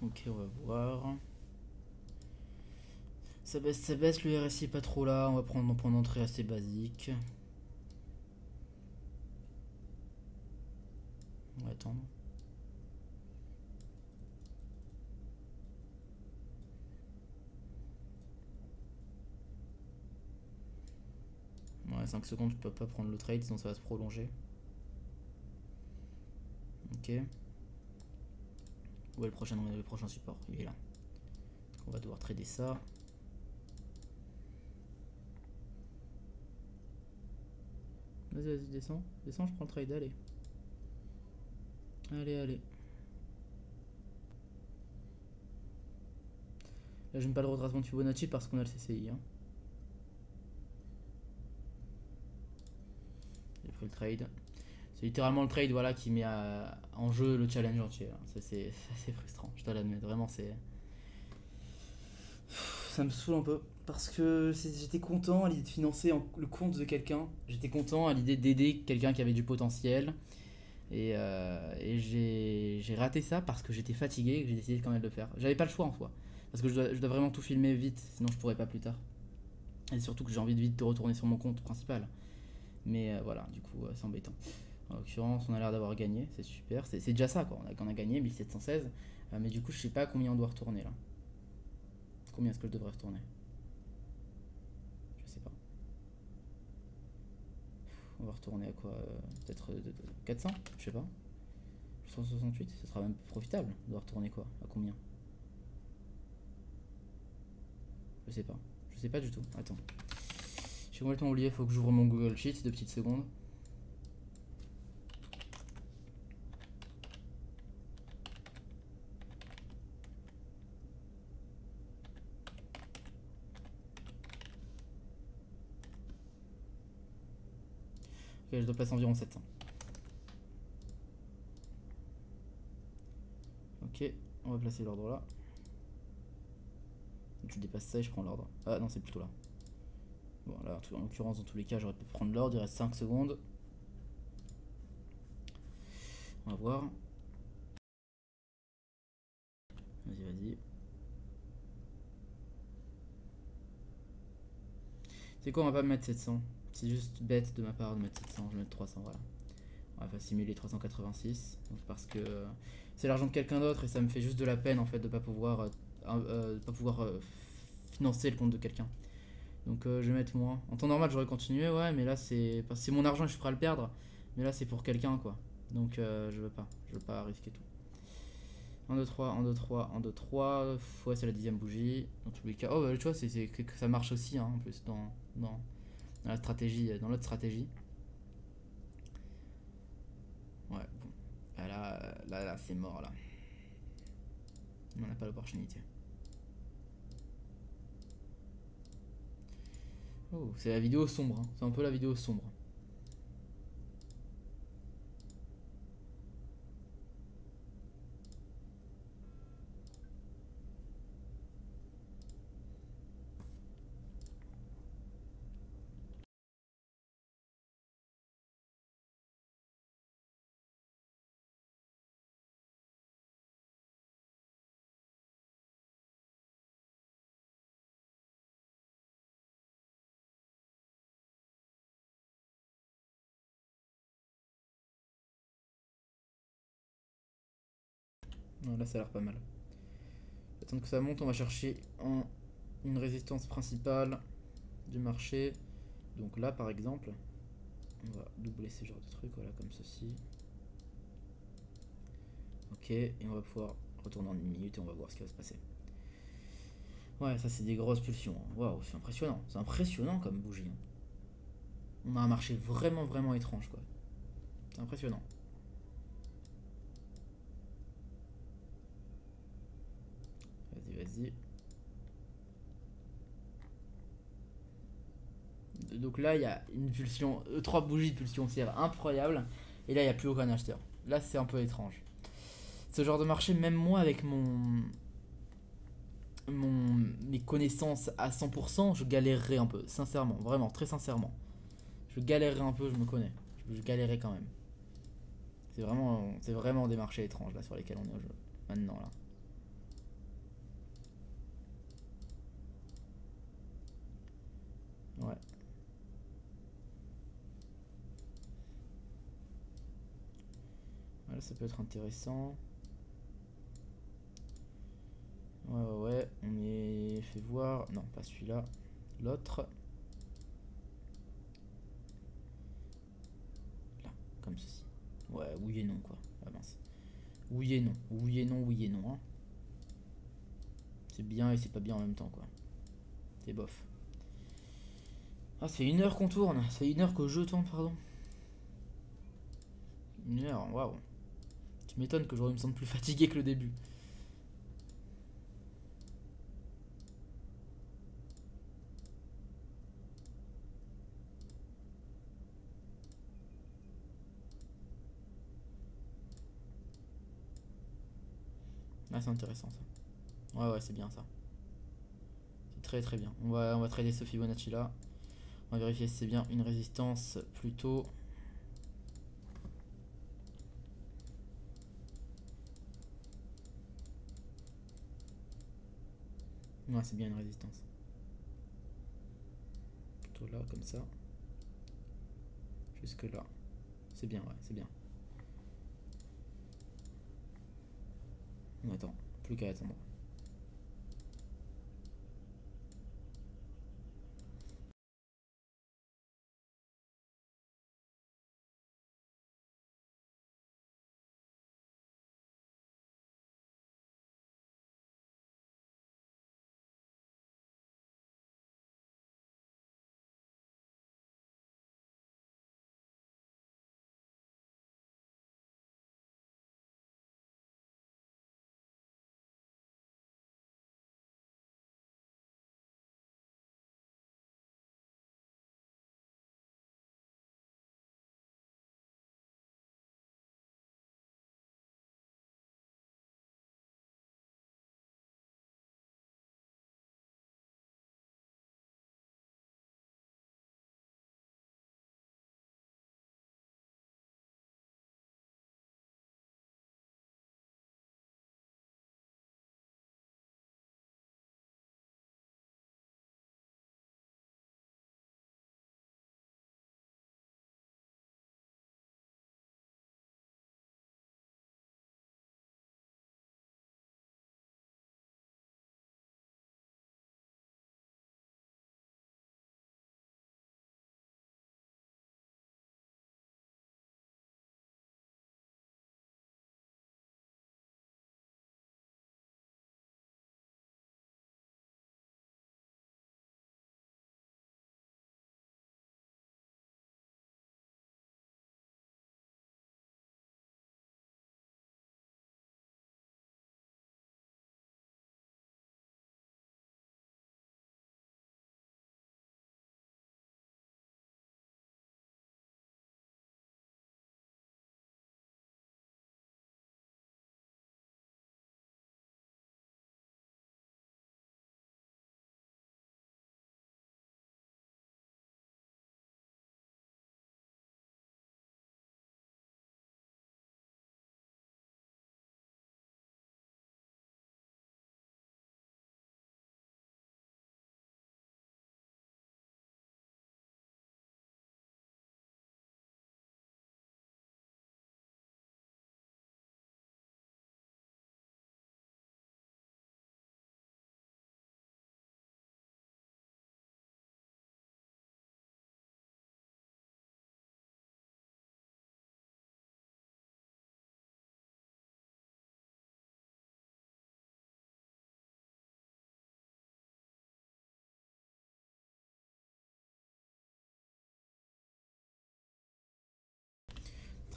Ok, on va voir. Ça baisse, le RSI est pas trop là, on va prendre un point d'entrée assez basique. On va attendre. Ouais, 5 secondes, je peux pas prendre le trade, sinon ça va se prolonger. Ok. Où est le prochain support? Il est là. Donc on va devoir trader ça. Vas-y, vas-y, descends. Descends, je prends le trade, allez. Allez, allez. Là, j'aime pas le retracement de Fibonacci parce qu'on a le CCI. Hein. J'ai pris le trade. C'est littéralement le trade voilà, qui met en jeu le challenge entier. Hein. C'est assez frustrant, je dois l'admettre. Vraiment, c'est. Ça me saoule un peu. Parce que j'étais content à l'idée de financer le compte de quelqu'un. J'étais content à l'idée d'aider quelqu'un qui avait du potentiel. Et j'ai raté ça parce que j'étais fatigué et que j'ai décidé quand même de le faire. J'avais pas le choix en soi. Parce que je dois vraiment tout filmer vite, sinon je pourrais pas plus tard. Et surtout que j'ai envie de vite de retourner sur mon compte principal. Mais voilà, du coup, c'est embêtant. En l'occurrence, on a l'air d'avoir gagné, c'est super. C'est déjà ça, quoi. On a gagné 1716. Mais du coup, je sais pas combien on doit retourner là. Combien est-ce que je devrais retourner? Je sais pas. On va retourner à quoi? Peut-être 400? Je sais pas. 168, ce sera même profitable. On doit retourner quoi? À combien? Je sais pas. Je sais pas du tout. Attends. J'ai complètement oublié, faut que j'ouvre mon Google Sheet, 2 petites secondes. Ok, je dois passer environ 700. Ok, on va placer l'ordre là. Je dépasse ça et je prends l'ordre. Ah non, c'est plutôt là. Bon, là, en l'occurrence, dans tous les cas, j'aurais pu prendre l'ordre. Il reste 5 secondes. On va voir. Vas-y, vas-y. C'est quoi, on va pas mettre 700. C'est juste bête de ma part de mettre 700. Je vais mettre 300, voilà. On va simuler 386. Donc parce que c'est l'argent de quelqu'un d'autre et ça me fait juste de la peine en fait de pas pouvoir, financer le compte de quelqu'un. Donc je vais mettre moins. En temps normal j'aurais continué, ouais, mais là c'est mon argent et je suis prêt à le perdre. Mais là c'est pour quelqu'un quoi. Donc je veux pas risquer tout. 1, 2, 3, 1, 2, 3, 1, 2, 3. Ouais, c'est la 10ème bougie. Dans tous les cas. Oh, bah, tu vois, ça marche aussi hein, en plus dans la stratégie, dans l'autre stratégie. Ouais, bon. Là, c'est mort là. On n'a pas l'opportunité. Oh, c'est la vidéo sombre. Hein. C'est un peu la vidéo sombre. Non, là, ça a l'air pas mal. Attendre que ça monte, on va chercher une résistance principale du marché. Donc là, par exemple, on va doubler ces genres de trucs, voilà, comme ceci. Ok, et on va pouvoir retourner en 1 minute et on va voir ce qui va se passer. Ouais, ça c'est des grosses pulsions. Waouh, c'est impressionnant. C'est impressionnant comme bougie. Hein. On a un marché vraiment, vraiment étrange, quoi. C'est impressionnant. Vas-y, vas-y. Donc là, il y a une pulsion, 3 bougies de pulsion haussière incroyable. Et là, il n'y a plus aucun acheteur. Là, c'est un peu étrange. Ce genre de marché, même moi, avec mes connaissances à 100%, je galérerais un peu. Sincèrement, vraiment, très sincèrement. Je galérerais un peu, je me connais. Je galérerais quand même. C'est vraiment des marchés étranges là sur lesquels on est au jeu. Maintenant là. Ouais. Voilà, ça peut être intéressant. Ouais. On est fait voir. Non, pas celui-là. L'autre. Là, comme ceci. Ouais, oui et non quoi. Ah mince. Oui et non. Oui et non, oui et non. Hein. C'est bien et c'est pas bien en même temps quoi. C'est bof. Ah, ça fait 1 heure qu'on tourne. Ça fait 1 heure que je tourne, pardon. 1 heure, waouh. Tu m'étonnes que j'aurais me sente plus fatigué que le début. Ah, c'est intéressant ça. Ouais, c'est bien ça. C'est très très bien. On va trader ce Fibonacci là. On va vérifier si c'est bien une résistance plutôt. Ouais, c'est bien une résistance. Plutôt là, comme ça. Jusque là. C'est bien, ouais, c'est bien. On attend. Plus qu'à attendre.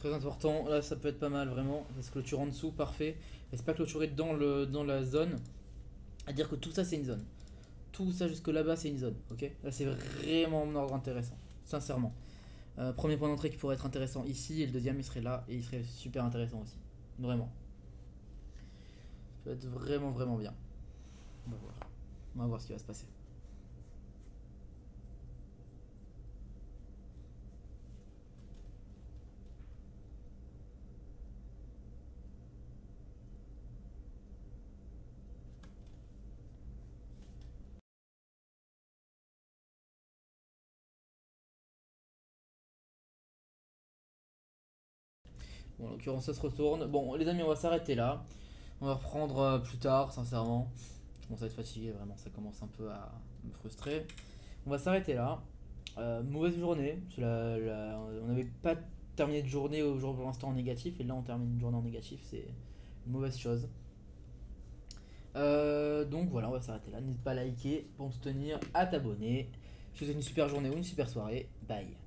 Très important, là ça peut être pas mal vraiment. Ça se clôture en dessous, parfait. Et c'est pas clôturé dans la zone. À dire que tout ça c'est une zone. Tout ça jusque là-bas c'est une zone, ok. Là c'est vraiment en ordre intéressant, sincèrement. Premier point d'entrée qui pourrait être intéressant ici, et le deuxième il serait là, et il serait super intéressant aussi. Vraiment. Ça peut être vraiment vraiment bien. On va voir. On va voir ce qui va se passer. Bon, en l'occurrence, ça se retourne. Bon, les amis, on va s'arrêter là. On va reprendre plus tard, sincèrement. Je commence à être fatigué, vraiment, ça commence un peu à me frustrer. On va s'arrêter là. Mauvaise journée. On n'avait pas terminé de journée au jour pour l'instant en négatif. Et là, on termine une journée en négatif. C'est une mauvaise chose. Donc voilà, on va s'arrêter là. N'hésite pas à liker pour me soutenir, à t'abonner. Je te souhaite une super journée ou une super soirée. Bye.